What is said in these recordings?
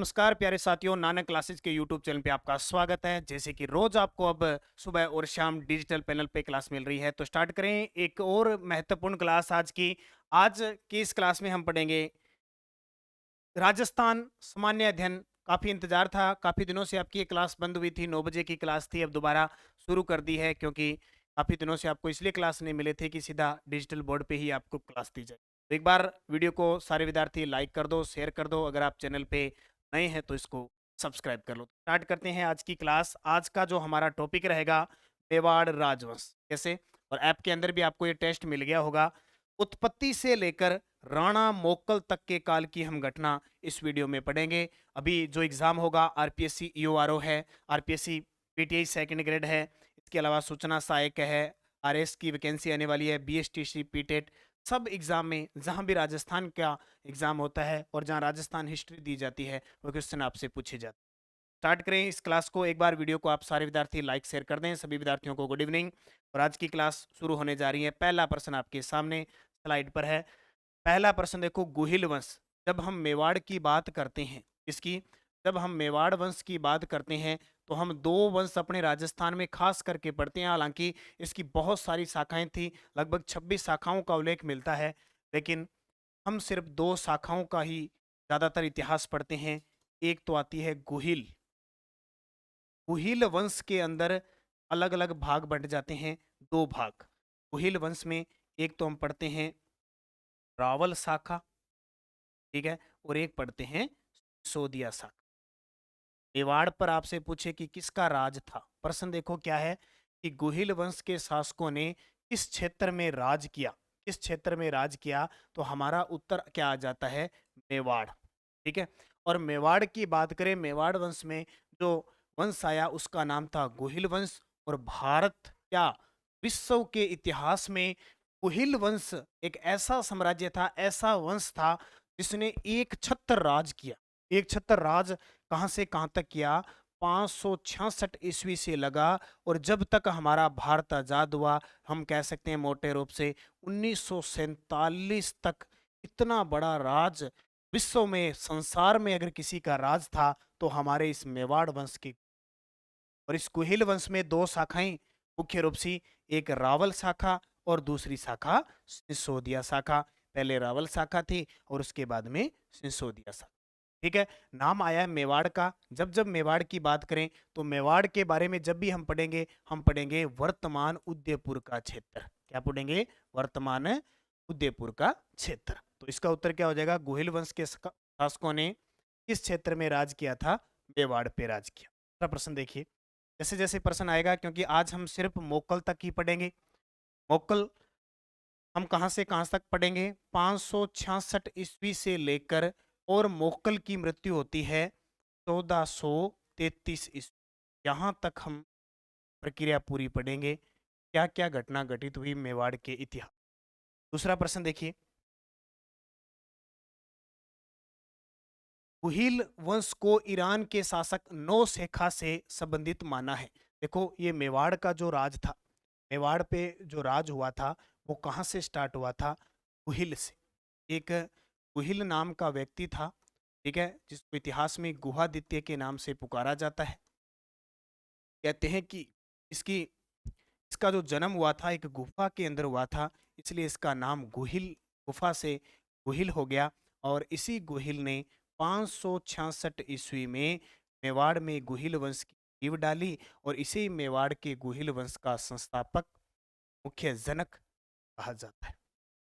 नमस्कार प्यारे साथियों, नानक क्लासेज के यूट्यूब चैनल पे आपका स्वागत है। जैसे कि रोज आपको अब सुबह और शाम डिजिटल पैनल पे क्लास मिल रही है, तो स्टार्ट करें एक और महत्वपूर्ण क्लास आज की। आज की इस क्लास में हम पढ़ेंगे राजस्थान सामान्य अध्ययन। काफ़ी इंतजार था, काफ़ी दिनों से आपकी ये क्लास बंद हुई थी, 9 बजे की क्लास थी, अब दोबारा शुरू कर दी है क्योंकि काफ़ी दिनों से आपको इसलिए क्लास नहीं मिले थे कि सीधा डिजिटल बोर्ड पे ही आपको क्लास दी जाए। तो एक बार वीडियो को सारे विद्यार्थी लाइक कर दो, शेयर कर दो, अगर आप चैनल पे नए हैं तो इसको सब्सक्राइब कर लो। स्टार्ट करते हैं आज की क्लास। आज का जो हमारा टॉपिक रहेगा मेवाड़ राजवंश कैसे, और ऐप के अंदर भी आपको ये टेस्ट मिल गया होगा। उत्पत्ति से लेकर राणा मोक्कल तक के काल की हम घटना इस वीडियो में पढ़ेंगे। अभी जो एग्जाम होगा आरपीएससी ईओआरओ है, आरपीएससी पीटीआई सेकंड ग्रेड है, इसके अलावा सूचना सहायक है, आरएस की वैकेंसी आने वाली है, बीएसटीसी पीटेट, सब एग्जाम में जहां भी राजस्थान का एग्जाम होता है और जहां राजस्थान हिस्ट्री दी जाती है वो क्वेश्चन आपसे पूछे जाते हैं। स्टार्ट करें इस क्लास को। एक बार वीडियो को आप सारे विद्यार्थी लाइक शेयर कर दें। सभी विद्यार्थियों को गुड इवनिंग। और आज की क्लास शुरू होने जा रही है। पहला प्रश्न आपके सामने स्लाइड पर है। पहला प्रश्न देखो, गुहिल वंश। जब हम मेवाड़ की बात करते हैं, इसकी जब हम मेवाड़ वंश की बात करते हैं तो हम दो वंश अपने राजस्थान में खास करके पढ़ते हैं। हालांकि इसकी बहुत सारी शाखाएं थी, लगभग 26 शाखाओं का उल्लेख मिलता है, लेकिन हम सिर्फ दो शाखाओं का ही ज़्यादातर इतिहास पढ़ते हैं। एक तो आती है गुहिल। गुहिल वंश के अंदर अलग अलग भाग बंट जाते हैं, दो भाग। गुहिल वंश में एक तो हम पढ़ते हैं रावल शाखा, ठीक है, और एक पढ़ते हैं सोदिया शाखा। मेवाड़ पर आपसे पूछे कि किसका राज था, प्रश्न देखो क्या है कि गुहिल वंश के शासकों ने किस क्षेत्र में राज किया, किस क्षेत्र में राज किया, तो हमारा उत्तर क्या आ जाता है, मेवाड़। ठीक है, और मेवाड़ की बात करें, मेवाड़ वंश में जो वंश आया उसका नाम था गुहिल वंश। और भारत क्या विश्व के इतिहास में गुहिल वंश एक ऐसा साम्राज्य था, ऐसा वंश था जिसने एक छत्र राज किया। एक छत्र राज कहाँ से कहाँ तक किया, 566 ईस्वी से लगा, और जब तक हमारा भारत आजाद हुआ, हम कह सकते हैं मोटे रूप से 1947 तक। इतना बड़ा राज विश्व में, संसार में अगर किसी का राज था तो हमारे इस मेवाड़ वंश की। और इस कुहिल वंश में दो शाखाएं मुख्य रूप से, एक रावल शाखा और दूसरी शाखा सिसोदिया शाखा। पहले रावल शाखा थी और उसके बाद में सिसोदिया शाखा। ठीक है, नाम आया है मेवाड़ का। जब जब मेवाड़ की बात करें तो मेवाड़ के बारे में जब भी हम पढ़ेंगे, हम पढ़ेंगे वर्तमान उदयपुर का क्षेत्र। क्या पढ़ेंगे, वर्तमान उदयपुर का क्षेत्र। तो इसका उत्तर क्या हो जाएगा, गुहिल वंश के शासकों ने किस क्षेत्र में राज किया था, मेवाड़ पे राज किया। दूसरा प्रश्न देखिए, जैसे जैसे प्रश्न आएगा, क्योंकि आज हम सिर्फ मोक्कल तक ही पढ़ेंगे। मोक्कल हम कहाँ से कहाँ तक पढ़ेंगे, 566 ईस्वी से लेकर, और मोक्कल की मृत्यु होती है 1433 ईस्वी। यहाँ तक हम प्रक्रिया पूरी पढ़ेंगे, क्या क्या घटना घटित हुई मेवाड़ के इतिहास। दूसरा प्रश्न देखिए, गुहिल वंश को ईरान के शासक नौशेखा से संबंधित माना है। देखो, ये मेवाड़ का जो राज था, मेवाड़ पे जो राज हुआ था वो कहाँ से स्टार्ट हुआ था, गुहिल से। एक गुहिल नाम का व्यक्ति था, ठीक है, जिसको इतिहास में गुहादित्य के नाम से पुकारा जाता है। कहते हैं कि इसकी इसका जो जन्म हुआ था एक गुफा के अंदर हुआ था, इसलिए इसका नाम गुहिल, गुफा से गुहिल हो गया। और इसी गुहिल ने 566 ईस्वी में मेवाड़ में गुहिल वंश की नींव डाली, और इसी मेवाड़ के गुहिल वंश का संस्थापक, मुख्य जनक कहा जाता है।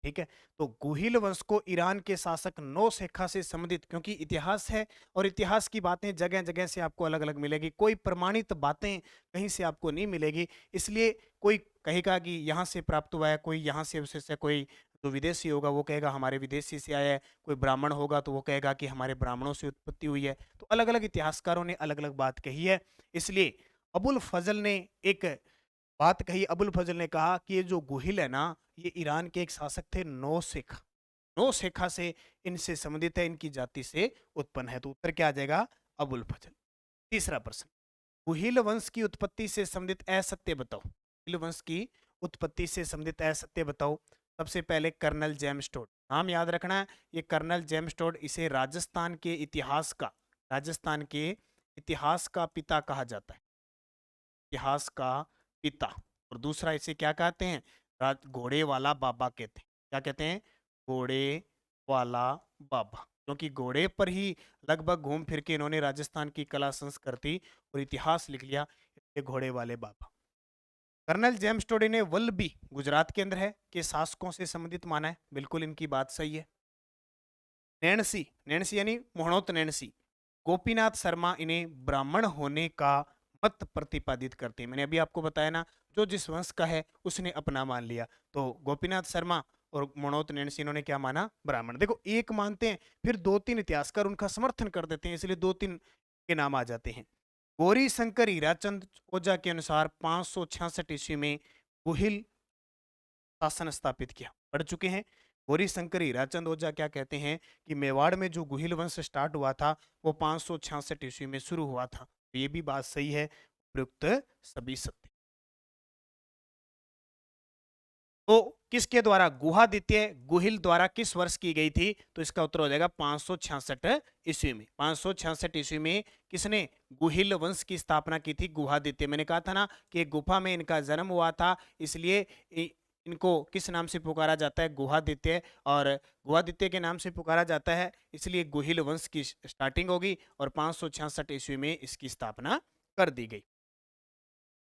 ठीक है, तो गुहिल वंश को ईरान के शासक नौशेखा से संबंधित, क्योंकि इतिहास है और इतिहास की बातें जगह जगह से आपको अलग अलग मिलेगी, कोई प्रमाणित बातें कहीं से आपको नहीं मिलेगी। इसलिए कोई कहेगा कि यहाँ से प्राप्त हुआ है, कोई यहाँ से उसे से, कोई जो विदेशी होगा वो कहेगा हमारे विदेशी से आया है, कोई ब्राह्मण होगा तो वो कहेगा कि हमारे ब्राह्मणों से उत्पत्ति हुई है। तो अलग अलग इतिहासकारों ने अलग अलग बात कही है। इसलिए अबुल फजल ने एक बात कही, अबुल फजल ने कहा कि ये जो गुहिल है ना, ये ईरान के एक शासक थे नौशेखा, नौशेखा से इनसे संबंधित है, इनकी जाति से उत्पन्न है। तो उत्तर क्या आ जाएगा, अबुल फजल। तीसरा प्रश्न, गुहिल वंश की उत्पत्ति से संबंधित असत्य बताओ। गुहिल वंश की उत्पत्ति से संबंधित असत्य बताओ। सबसे पहले कर्नल जेम्स टोड, नाम याद रखना है, ये कर्नल जेम्स टोड, इसे राजस्थान के इतिहास का राजस्थान के इतिहास का पिता कहा जाता है, इतिहास का पिता। और दूसरा इसे क्या कहते हैं? घोड़े वाला बाबा कहते हैं। क्या कहते हैं? घोड़े वाला बाबा, क्योंकि घोड़े पर ही लगभग घूम फिर के इन्होंने राजस्थान की कला संस्कृति और इतिहास लिख लिया, इसलिए घोड़े वाले बाबा। कर्नल जेम्स टोडी ने वल्लभी, गुजरात के अंदर है, के शासकों से संबंधित माना है। बिल्कुल इनकी बात सही है। नैणसी, नैणसी यानी मोहनोत नैणसी, गोपीनाथ शर्मा इन्हें ब्राह्मण होने का मत प्रतिपादित करते हैं। मैंने अभी आपको बताया ना, जो जिस वंश का है उसने अपना मान लिया। तो गोपीनाथ शर्मा और मोहनोत नैणसी इन्होंने क्या माना? ब्राह्मण। देखो, एक मानते हैं फिर दो तीन इतिहासकार उनका समर्थन कर देते हैं, इसलिए दो तीन के नाम आ जाते हैं। गौरी शंकर हीराचंद ओझा के अनुसार 566 ईस्वी में गुहिल शासन स्थापित किया। पढ़ चुके हैं। गौरी शंकर हीराचंद ओझा क्या कहते हैं कि मेवाड़ में जो गुहिल वंश स्टार्ट हुआ था वो 566 ईस्वी में शुरू हुआ था। तो ये भी बात सही है, उपयुक्त सभी सत्य। तो किसके द्वारा गुहादित्य गुहिल द्वारा किस वर्ष की गई थी? तो इसका उत्तर हो जाएगा 566 ईस्वी में। 566 ईस्वी में किसने गुहिल वंश की स्थापना की थी? गुहादित्य। मैंने कहा था ना कि एक गुफा में इनका जन्म हुआ था, इसलिए इनको किस नाम से पुकारा जाता है? गुहादित्य। और गुहादित्य के नाम से पुकारा जाता है इसलिए गुहिल वंश की स्टार्टिंग होगी और 566 ईस्वी में इसकी स्थापना कर दी गई।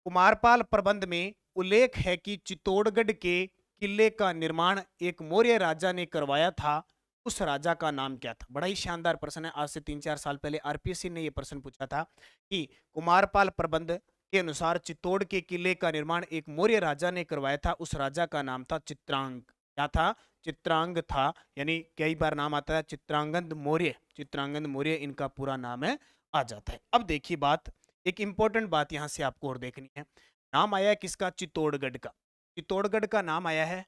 कुमारपाल प्रबंध में उल्लेख है कि चित्तौड़गढ़ के किले का निर्माण एक मौर्य राजा ने करवाया था। उस राजा का नाम क्या था? बड़ा ही शानदार प्रश्न है। आज से 3-4 साल पहले आरपीएससी ने यह प्रश्न पूछा था कि कुमारपाल प्रबंध के अनुसार चित्तौड़ के किले का निर्माण एक मौर्य राजा ने करवाया था। उस राजा का नाम था चित्रांग। क्या था? चित्रांग था। यानी कई बार नाम आता है चित्रांगद मौर्य, चित्रांगद मौर्य इनका पूरा नाम है आ जाता है। अब देखिए बात, एक इंपॉर्टेंट बात यहां से आपको और देखनी है। नाम आया है किसका? चित्तौड़गढ़ का। चित्तौड़गढ़ का नाम आया है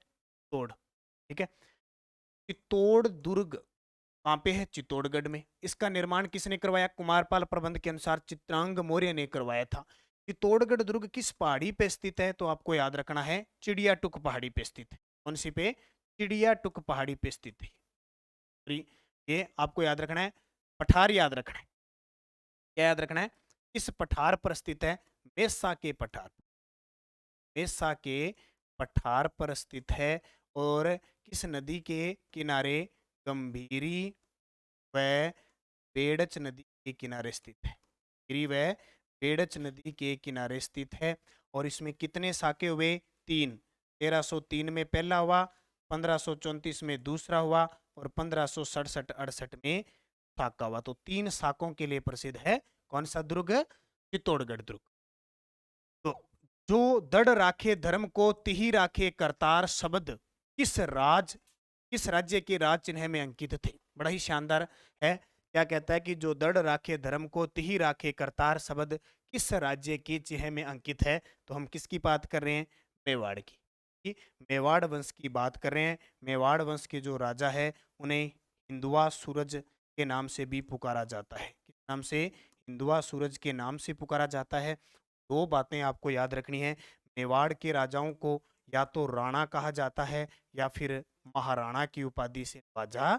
तोड़, ठीक है। चित्तौड़ दुर्ग कहां पे है? चित्तौड़गढ़ में। इसका निर्माण किसने करवाया? कुमारपाल प्रबंध के अनुसार चित्रांग मौर्य ने करवाया था। चित्तौड़गढ़ दुर्ग किस पहाड़ी पे स्थित है? तो आपको याद रखना है चिड़िया टुक पहाड़ी पे स्थित है। कौन सी पे? चिड़िया टुक पहाड़ी पे स्थित है। ये आपको याद रखना है। पठार याद रखना है। क्या याद रखना है? इस पठार पर स्थित है, मेसा के पठार, मेसा के पठार पर स्थित है। और किस नदी के किनारे? गंभीरी व बेड़च नदी के किनारे स्थित है। गंभीरी व बेड़च नदी के किनारे स्थित है। और इसमें कितने साके हुए? 3। 1303 में पहला हुआ, 1534 में दूसरा हुआ और 1567-68 में साका हुआ। तो 3 साकों के लिए प्रसिद्ध है कौन सा दुर्ग? चित्तौड़गढ़ दुर्ग। तो जो दृढ़ राखे धर्म को तिही राखे करतार शब्द किस राज्य के राज चिन्ह में अंकित थे? बड़ा ही शानदार है। क्या कहता है कि जो दृढ़ राखे धर्म को तिही राखे करतार शब्द किस राज्य के चिन्ह में अंकित है? तो हम किसकी बात कर रहे हैं? मेवाड़ की। मेवाड़ वंश की बात कर रहे हैं। मेवाड़ वंश के जो राजा है उन्हें हिंदुआ सूरज के नाम से भी पुकारा जाता है। किस नाम से? हिंदुआ सूरज के नाम से पुकारा जाता है। दो बातें आपको याद रखनी है। मेवाड़ के राजाओं को या तो राणा कहा जाता है या फिर महाराणा की उपाधि से नवाजा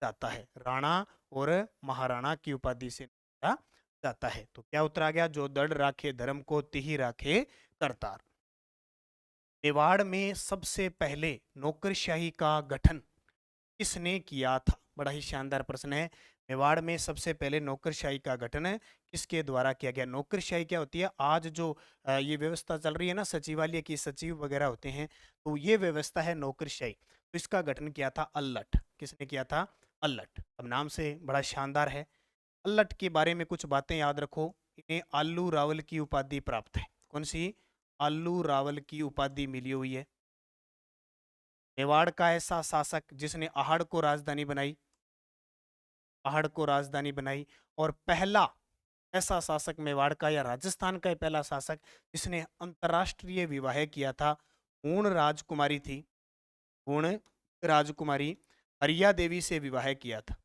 जाता है। राणा और महाराणा की उपाधि से नवाजा जाता है। तो क्या उत्तर आ गया? जो दृढ़ राखे धर्म को तिही राखे करतार। मेवाड़ में सबसे पहले नौकरशाही का गठन किसने किया था? बड़ा ही शानदार प्रश्न है। मेवाड़ में सबसे पहले नौकरशाही का गठन किसके द्वारा किया गया? नौकरशाही क्या होती है? आज जो ये व्यवस्था चल रही है ना, सचिवालय की सचिव वगैरह होते हैं, तो ये व्यवस्था है नौकरशाही। तो इसका गठन किया था अल्लट। किसने किया था? अल्लट। अब नाम से बड़ा शानदार है। अल्लट के बारे में कुछ बातें याद रखो। इन्हें आलू रावल की उपाधि प्राप्त है। कौन सी? आलू रावल की उपाधि मिली हुई है। मेवाड़ का ऐसा शासक जिसने आहड़ को राजधानी बनाई, आहड़ को राजधानी बनाई। और पहला ऐसा शासक मेवाड़ का या राजस्थान का पहला शासक जिसने अंतरराष्ट्रीय विवाह किया था, पूर्ण राजकुमारी थी। पूर्ण राजकुमारी हरिया देवी से विवाह किया था।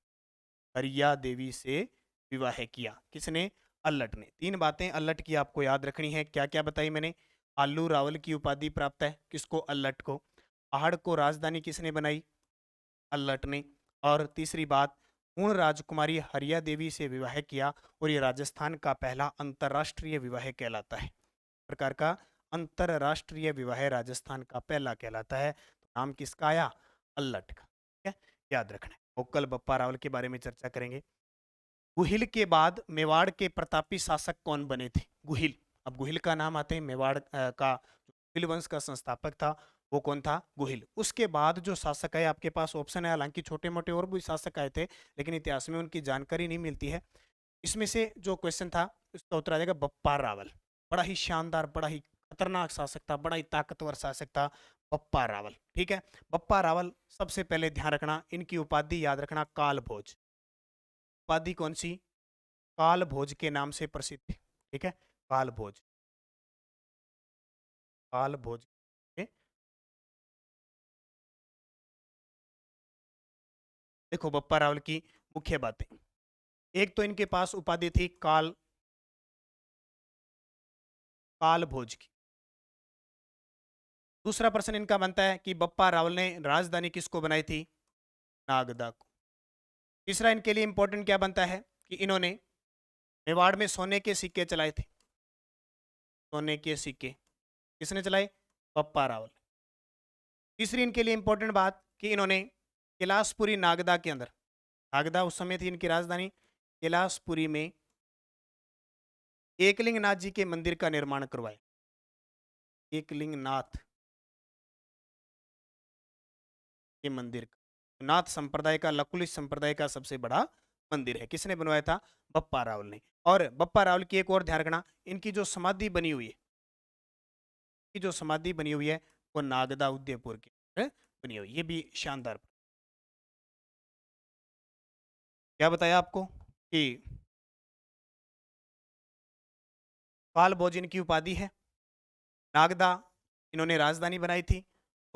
हरिया देवी से विवाह किया किसने? अल्लट ने। 3 बातें अल्लट की आपको याद रखनी है। क्या क्या बताई मैंने? आलू रावल की उपाधि प्राप्त है किसको? अल्लट को। आहड़ को राजधानी किसने बनाई? अल्लट ने। और तीसरी बात, पूर्ण राजकुमारी हरिया देवी से विवाह किया और ये राजस्थान का पहला अंतर्राष्ट्रीय विवाह कहलाता है। प्रकार का अंतर्राष्ट्रीय विवाह राजस्थान का पहला कहलाता है। तो नाम किसका आया? अल्लट का। ठीक है, याद रखना है। और कल बप्पा रावल के बारे में चर्चा करेंगे। गुहिल के बाद मेवाड़ के प्रतापी शासक कौन बने थे? गुहिल, अब गुहिल का नाम आते हैं, मेवाड़ का गुहिल वंश का संस्थापक था वो कौन था? गुहिल। उसके बाद जो शासक आए, आपके पास ऑप्शन है, हालांकि छोटे मोटे और भी शासक आए थे लेकिन इतिहास में उनकी जानकारी नहीं मिलती है। इसमें से जो क्वेश्चन था उसका उत्तर आ जाएगा बप्पा रावल। बड़ा ही शानदार, बड़ा ही खतरनाक शासक था, बड़ा ही ताकतवर शासक था बप्पा रावल। ठीक है, बप्पा रावल, सबसे पहले ध्यान रखना इनकी उपाधि याद रखना, काल भोज। उपाधि कौन सी? काल भोज के नाम से प्रसिद्ध थी। ठीक है, काल भोज, काल भोज। देखो बप्पा रावल की मुख्य बातें, एक तो इनके पास उपाधि थी काल भोज की। दूसरा प्रश्न इनका बनता है कि बप्पा रावल ने राजधानी किसको बनाई थी? नागदा को। तीसरा इनके लिए इंपॉर्टेंट क्या बनता है कि इन्होंने मेवाड़ में सोने के सिक्के चलाए थे। सोने के सिक्के किसने चलाए? बप्पा रावल। तीसरी इनके लिए इंपॉर्टेंट बात कि इन्होंने कैलाशपुरी नागदा के अंदर, नागदा उस समय थी इनकी राजधानी, कैलाशपुरी में एकलिंग नाथ जी के मंदिर का निर्माण करवाया। एकलिंग नाथ के मंदिर का, नाथ संप्रदाय का, लकुलिश संप्रदाय का सबसे बड़ा मंदिर है, किसने बनवाया था? बप्पा रावल ने। और बप्पा रावल की एक और ध्यान रखना, इनकी जो समाधि बनी हुई है, की जो समाधि बनी हुई है वो नागदा उदयपुर के अंदर बनी हुई, ये भी शानदार। क्या बताया आपको कि काल भोज इनकी उपाधि है, नागदा इन्होंने राजधानी बनाई थी,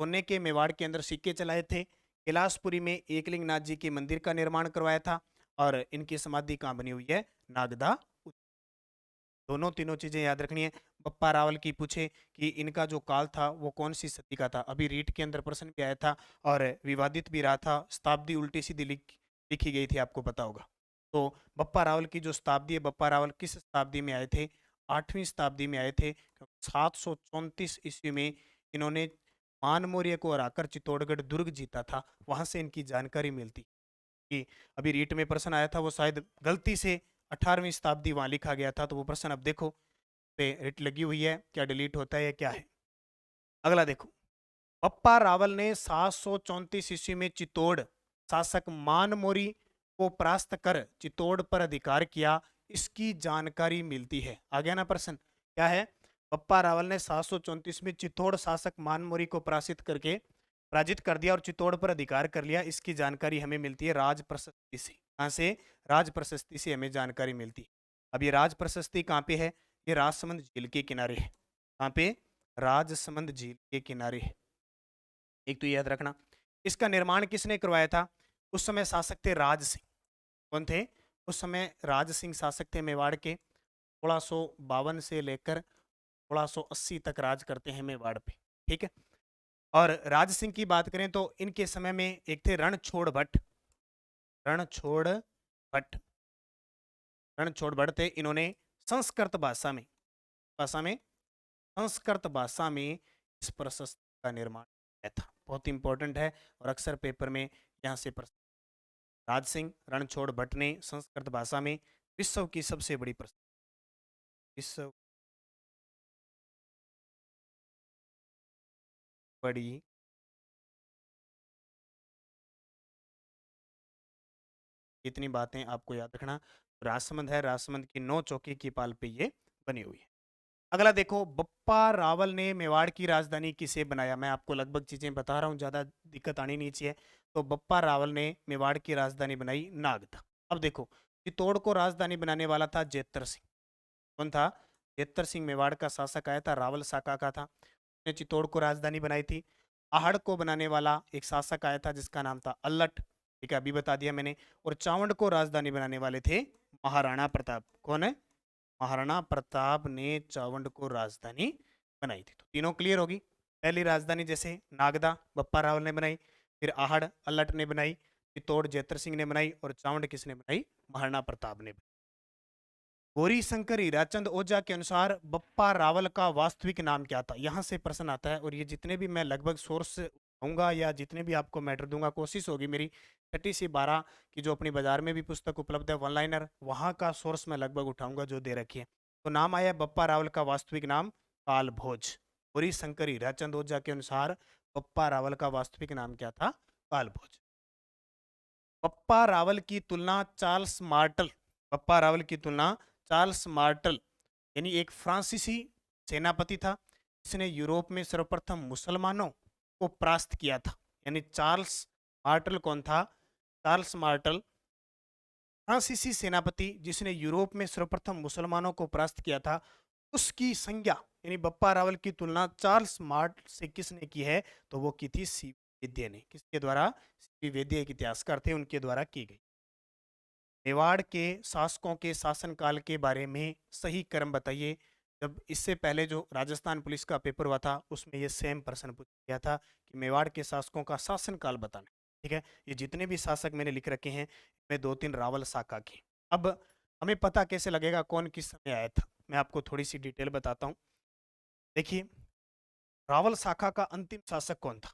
सोने के मेवाड़ के अंदर सिक्के चलाए थे, कैलाशपुरी में एकलिंग नाथ जी के मंदिर का निर्माण करवाया था, और इनकी समाधि कहाँ बनी हुई है? नागदा। दोनों तीनों चीजें याद रखनी है। बप्पा रावल की पूछे कि इनका जो काल था वो कौन सी सदी का था, अभी रीट के अंदर प्रश्न भी आया था और विवादित भी रहा था, शताब्दी उल्टी सीधी लिखी गई थी, आपको पता होगा। तो बप्पा रावल की जो शताब्दी है, बप्पा रावल किस शताब्दी में आए थे? 8वीं शताब्दी में आए थे। 734 ईस्वी में इन्होंने मान मौर्य को हराकर चित्तौड़गढ़ दुर्ग जीता था, वहां से इनकी जानकारी मिलती कि अभी रीट में प्रश्न आया था वो शायद गलती से 18वीं शताब्दी वहां लिखा गया था, तो वो प्रश्न अब देखो पे रिट लगी हुई है, क्या डिलीट होता है या क्या है? अगला देखो, बप्पा रावल ने 734 ईस्वी में चित्तौड़ शासक मानमोरी को परास्त कर चित्तौड़ पर अधिकार किया, इसकी जानकारी मिलती है। आ गया ना प्रश्न, क्या है? बप्पा रावल ने 734 में चित्तौड़ शासक मानमोरी को पराजित कर दिया और चित्तौड़ पर अधिकार कर लिया, इसकी जानकारी हमें मिलती है राज प्रशस्ति से। कहां से? राज प्रशस्ति से हमें जानकारी मिलती है। अब ये राज प्रशस्ति कहाँ पे है? ये राजसमंद झील के किनारे है। कहाँ पे? राजसमंद झील के किनारे है। एक तो याद रखना, इसका निर्माण किसने करवाया था? उस समय शासक थे राज सिंह। कौन थे? उस समय राज सिंह शासक थे मेवाड़ के। 1652 से लेकर 1680 तक राज करते हैं मेवाड़ पे। ठीक है, और राज सिंह की बात करें तो इनके समय में एक थे रणछोड़ भट्ट। रणछोड़ भट्ट, रणछोड़ भट्ट थे। इन्होंने संस्कृत भाषा में संस्कृत भाषा में इस प्रशस्ति का निर्माण किया था। बहुत इंपॉर्टेंट है और अक्सर पेपर में यहाँ से प्रश्न। राज सिंह रणछोड़ भट्ट ने संस्कृत भाषा में विश्व की सबसे बड़ी प्रशस्ति, विश्व बड़ी, इतनी बातें आपको याद रखना। राजसमंद है, राजसमंद की 9 चौकी की पाल पे ये बनी हुई है। अगला देखो, बप्पा रावल ने मेवाड़ की राजधानी किसे बनाया? मैं आपको लगभग चीजें बता रहा हूँ, ज्यादा दिक्कत आनी नहीं चाहिए। तो बप्पा रावल ने मेवाड़ की राजधानी बनाई नागदा। अब देखो, चित्तौड़ को राजधानी बनाने वाला था जेतर सिंह। कौन था? जेतर सिंह मेवाड़ का शासक आया था, रावल शाखा का था, उसने चित्तौड़ को राजधानी बनाई थी। आहड़ को बनाने वाला एक शासक आया था जिसका नाम था अल्लट। ठीक है, अभी बता दिया मैंने। और चावंड को राजधानी बनाने वाले थे महाराणा प्रताप। कौन है? महाराणा प्रताप ने चावंड को राजधानी बनाई थी। तो तीनों क्लियर होगी। पहली राजधानी जैसे नागदा बप्पा रावल ने बनाई, फिर आहड़ अल्लट ने बनाई, चित्तौड़ जेतर सिंह ने बनाई और चावंड किसने बनाई? महाराणा प्रताप ने। गौरी शंकर हीराचंद ओझा के अनुसार बप्पा रावल का वास्तविक नाम क्या था? यहाँ से प्रश्न आता है और ये जितने भी मैं लगभग सोर्स दूंगा या जितने भी आपको मैटर दूंगा, कोशिश होगी मेरी 30 से 12 की जो अपनी बाजार में भी पुस्तक उपलब्ध है वन लाइनर, वहाँ का सोर्स मैं लगभग उठाऊंगा जो दे रखी है। तो नाम आया बप्पा रावल का वास्तविक नाम काल भोज। गौरी शंकर हीराचंद ओझा के अनुसार बप्पा रावल का वास्तविक नाम क्या था? काल भोज। बप्पा रावल की तुलना चार्ल्स मार्टल, बप्पा रावल की तुलना चार्ल्स मार्टल यानी एक फ्रांसीसी सेनापति था, जिसने यूरोप में सर्वप्रथम मुसलमानों को परास्त किया था। यानी चार्ल्स मार्टल कौन था? चार्ल्स मार्टल फ्रांसीसी सेनापति जिसने यूरोप में सर्वप्रथम मुसलमानों को परास्त किया था, उसकी संज्ञा यानी बप्पा रावल की तुलना चार्ल्स मार्ट से किसने की है? तो वो की थी सी वैद्य ने। किसके द्वारा? सी वैद्य एक इतिहासकार थे, उनके द्वारा की गई। मेवाड़ के शासकों के शासनकाल के बारे में सही क्रम बताइए। जब इससे पहले जो राजस्थान पुलिस का पेपर हुआ था उसमें ये सेम प्रश्न पूछा गया था कि मेवाड़ के शासकों का शासनकाल बताना। ठीक है, ये जितने भी शासक मैंने लिख रखे हैं मैं 2-3 रावल शाखा के। अब हमें पता कैसे लगेगा कौन किस समय आया था? मैं आपको थोड़ी सी डिटेल बताता हूँ। देखिए, रावल शाखा का अंतिम शासक कौन था?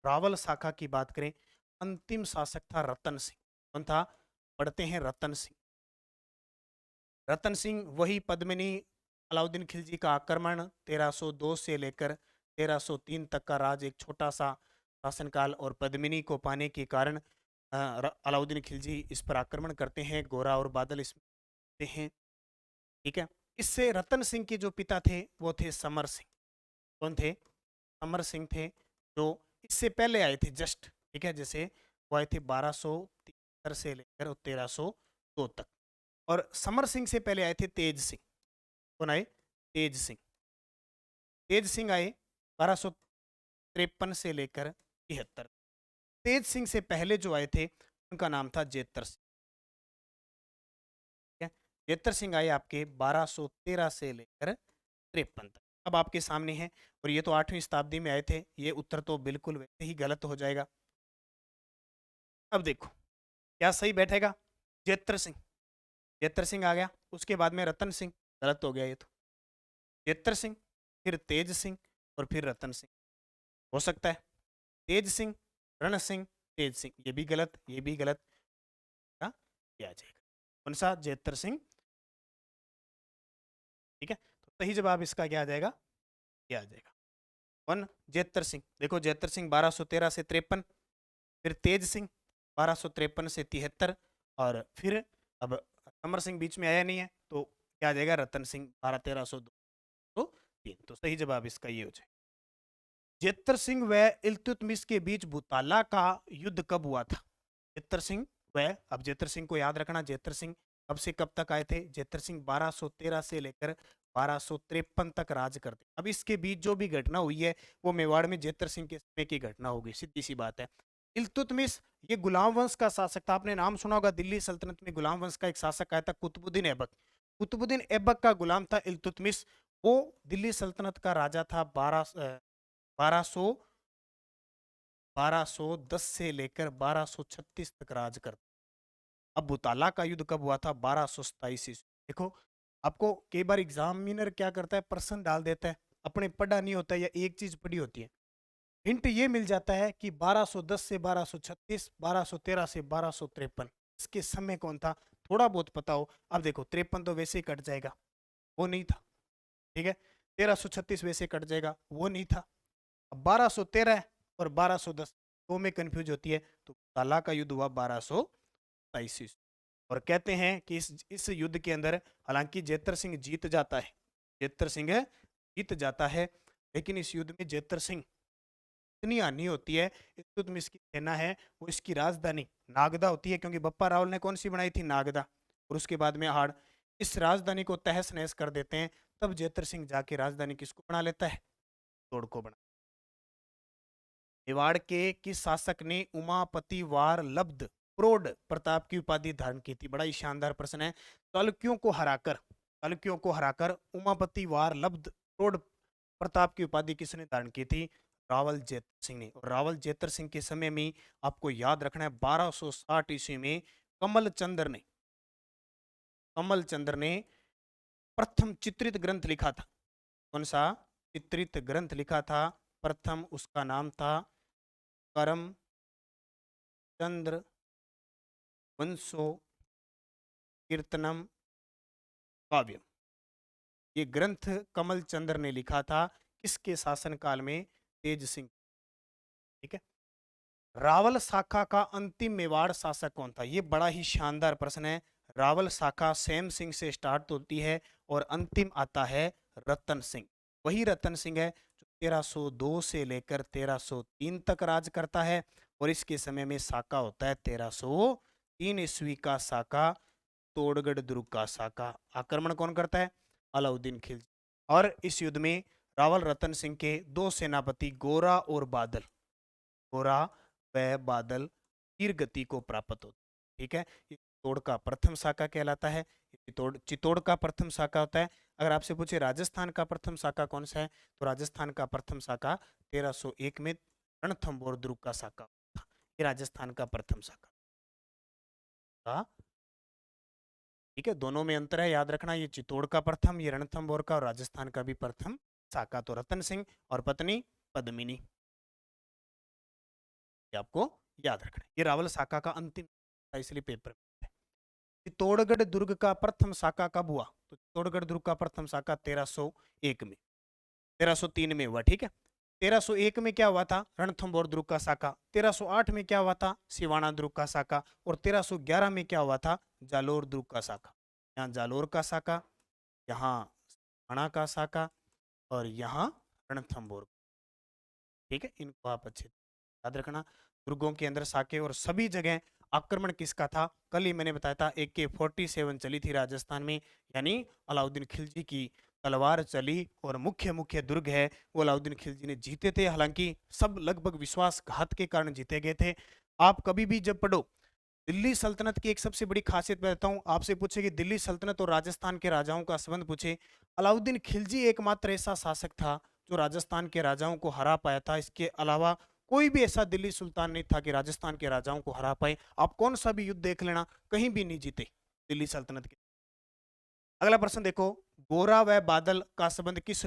रावल शाखा की बात करें, अंतिम शासक था रतन सिंह। कौन था? पढ़ते हैं रतन सिंह। रतन सिंह वही पद्मिनी अलाउद्दीन खिलजी का आक्रमण 1302 से लेकर 1303 तक का राज, एक छोटा सा शासनकाल, और पद्मिनी को पाने के कारण अलाउद्दीन खिलजी इस पर आक्रमण करते हैं, गोरा और बादल इसमें हैं। ठीक है, इससे रतन सिंह के जो पिता थे वो थे समर सिंह। कौन थे? समर सिंह थे, जो इससे पहले आए थे जस्ट। ठीक है, जैसे वो आए थे 1273 से लेकर 1302 तक। और समर सिंह से पहले आए थे तेज सिंह। कौन आए? तेज सिंह। तेज सिंह आए 1253 से लेकर 73। तेज सिंह से पहले जो आए थे उनका नाम था जेतर सिंह। ठीक है, जेतर सिंह आए आपके 1213 से लेकर 53 तक। अब आपके सामने है, और ये तो 8वीं शताब्दी में आए थे। ये उत्तर तो बिल्कुल वैसे ही गलत हो जाएगा। अब देखो क्या सही बैठेगा? जेतर सिंह। जेतर सिंह आ गया, उसके बाद में रतन सिंह। गलत हो गया ये तो। जेतर सिंह, फिर तेज सिंह, और फिर रतन सिंह। हो सकता है तेज सिंह, रण सिंह, तेज सिंह। ये भी गलत, ये भी गलत। क्या आ जाएगा? कौन सा? जेतर सिंह। ठीक है, तो सही जवाब इसका क्या आ जाएगा? क्या आ जाएगा? वन जेतर सिंह। देखो जेतर सिंह 1213 से 53, फिर तेज सिंह 1253 से 73, और फिर अब समर सिंह बीच में आया नहीं है, तो क्या आ जाएगा? रतन सिंह 121302 तो 3। तो सही जवाब इसका ये हो जाए। जेतर सिंह व इल्तुतमिश के बीच भूताला का युद्ध कब हुआ था? जेतर सिंह व, अब जेतर सिंह को याद रखना, जेतर सिंह कब से कब तक आए थे? जेतर सिंह 1213 से लेकर 1253 तक राज करते। अब इसके बीच जो भी घटना हुई है वो मेवाड़ में जेतर सिंह के समय की घटना होगी, सीधी सी बात है। इल्तुतमिश ये गुलाम वंश का शासक था। आपने नाम सुना होगा, दिल्ली सल्तनत में गुलाम वंश का एक शासक आया था, कुतुबुद्दीन ऐबक। कुतुबुद्दीन ऐबक का गुलाम था इल्तुतमिश। वो दिल्ली सल्तनत का राजा था 1200 1210 से लेकर 1236 तक राज करता। अब भूताला का युद्ध कब हुआ था? 1227 ईस्वी। देखो, आपको कई बार एग्जामिनर क्या करता है, प्रश्न डाल देता है, अपने पढ़ा नहीं होता है या एक चीज पढ़ी होती है। हिंट ये मिल जाता है कि 1210 से 1236, 1213 से 1253, इसके समय कौन था? थोड़ा बहुत पता हो। अब देखो 53 तो वैसे ही कट जाएगा, वो नहीं था। ठीक है, 1336 वैसे कट जाएगा, वो नहीं था। अब 1213 और 1210 दो में कंफ्यूज होती है, तो ताला का युद्ध हुआ 1227 ईस्वी। और कहते हैं कि इस युद्ध के अंदर हालांकि जेतर सिंह जीत जाता है, जेतर सिंह जीत जाता है, लेकिन इस युद्ध में जेतर सिंह इतनी हानि होती है, इल्तुतमिश की सेना है वो इसकी राजधानी नागदा होती है, क्योंकि बप्पा रावल ने कौन सी बनाई थी? नागदा। और उसके बाद में हाड़ इस राजधानी को तहस नहस कर देते हैं। तब जेतर सिंह जाके राजधानी किसको बना लेता है? तोड़ को बना। मेवाड़ के किस शासक ने उमापति वार लब्ध प्रोड प्रताप की उपाधि धारण की थी? बड़ा ही शानदार प्रश्न है। चालुक्यों को हराकर, चालुक्यों को हराकर उमापति वार लब्ध प्रोड प्रताप की उपाधि किसने धारण की थी? रावल जेतर सिंह ने। और रावल जेतर सिंह के समय में आपको याद रखना है 1260 ईस्वी में कमल चंद्र ने प्रथम चित्रित ग्रंथ लिखा था। कौन सा चित्रित ग्रंथ लिखा था प्रथम? उसका नाम था करम चंद्र वंशो कीर्तनम काव्यम। ये ग्रंथ कमल चंद्र ने लिखा था। किसके शासनकाल में? तेज सिंह। ठीक है। रावल शाखा का अंतिम मेवाड़ शासक कौन था? ये बड़ा ही शानदार प्रश्न है। रावल शाखा सेम सिंह से स्टार्ट होती है और अंतिम आता है रतन सिंह। वही रतन सिंह है जो 1302 से लेकर 1303 तक राज करता है। और इसके समय में शाका होता है 1303 ईस्वी का शाका, तोड़गढ़ दुर्ग का शाका। आक्रमण कौन करता है? अलाउद्दीन खिलजी। और इस युद्ध में रावल रतन सिंह के दो सेनापति गोरा और बादल, गोरा व बादल तीर गति को प्राप्त होता है। ठीक है। ये चित्तौड़ का प्रथम शाखा कहलाता है। चित्तौड़ का प्रथम शाखा होता है। अगर आपसे पूछे राजस्थान का प्रथम शाखा कौन सा है, तो राजस्थान का प्रथम शाखा 1301 में रणथंभौर दुर्ग का शाखा था। ये राजस्थान का प्रथम शाखा था। ठीक है, दोनों में अंतर है, याद रखना। ये चित्तौड़ का प्रथम, ये रणथंभौर का, और राजस्थान का भी प्रथम शाखा। तो रतन सिंह और पत्नी पद्मिनी, आपको याद रखना है। ये रावल शाखा का अंतिम, इसलिए पेपर में। चित्तौड़गढ़ दुर्ग का प्रथम शाखा कब हुआ? तो चित्तौड़गढ़ दुर्ग का प्रथम शाखा 1301 में, 1303 में हुआ। ठीक है। 1301 में क्या हुआ था? रणथंभौर दुर्ग का शाखा। 1308 में क्या हुआ था? सिवाना दुर्ग का शाखा। और 1311 में क्या हुआ था? जालोर दुर्ग का शाखा। यहाँ जालोर का शाखा, यहाँ सिवाना का शाखा, और यहाँ रणथंभौर। ठीक है, इनको आप अच्छे याद रखना। दुर्गों के अंदर साके और सभी जगह आक्रमण किसका था? कल ही मैंने बताया था AK-47 चली थी राजस्थान में, यानी अलाउद्दीन खिलजी की तलवार चली। और मुख्य मुख्य दुर्ग है वो अलाउद्दीन खिलजी ने जीते थे। हालांकि सब लगभग विश्वासघात के कारण जीते गए थे। आप कभी भी जब पढ़ो दिल्ली सल्तनत की एक सबसे बड़ी खासियत बताता हूँ। आपसे पूछे कि दिल्ली सल्तनत और राजस्थान के राजाओं का संबंध पूछे, अलाउद्दीन खिलजी एकमात्र ऐसा शासक था जो राजस्थान के राजाओं को हरा पाया था। इसके अलावा कोई भी ऐसा दिल्ली सुल्तान नहीं था कि राजस्थान के राजाओं को हरा पाए। आप कौन सा भी युद्ध देख लेना, कहीं भी नहीं जीते दिल्ली सल्तनत के। अगला प्रश्न देखो, गोरा व बादल का संबंध किस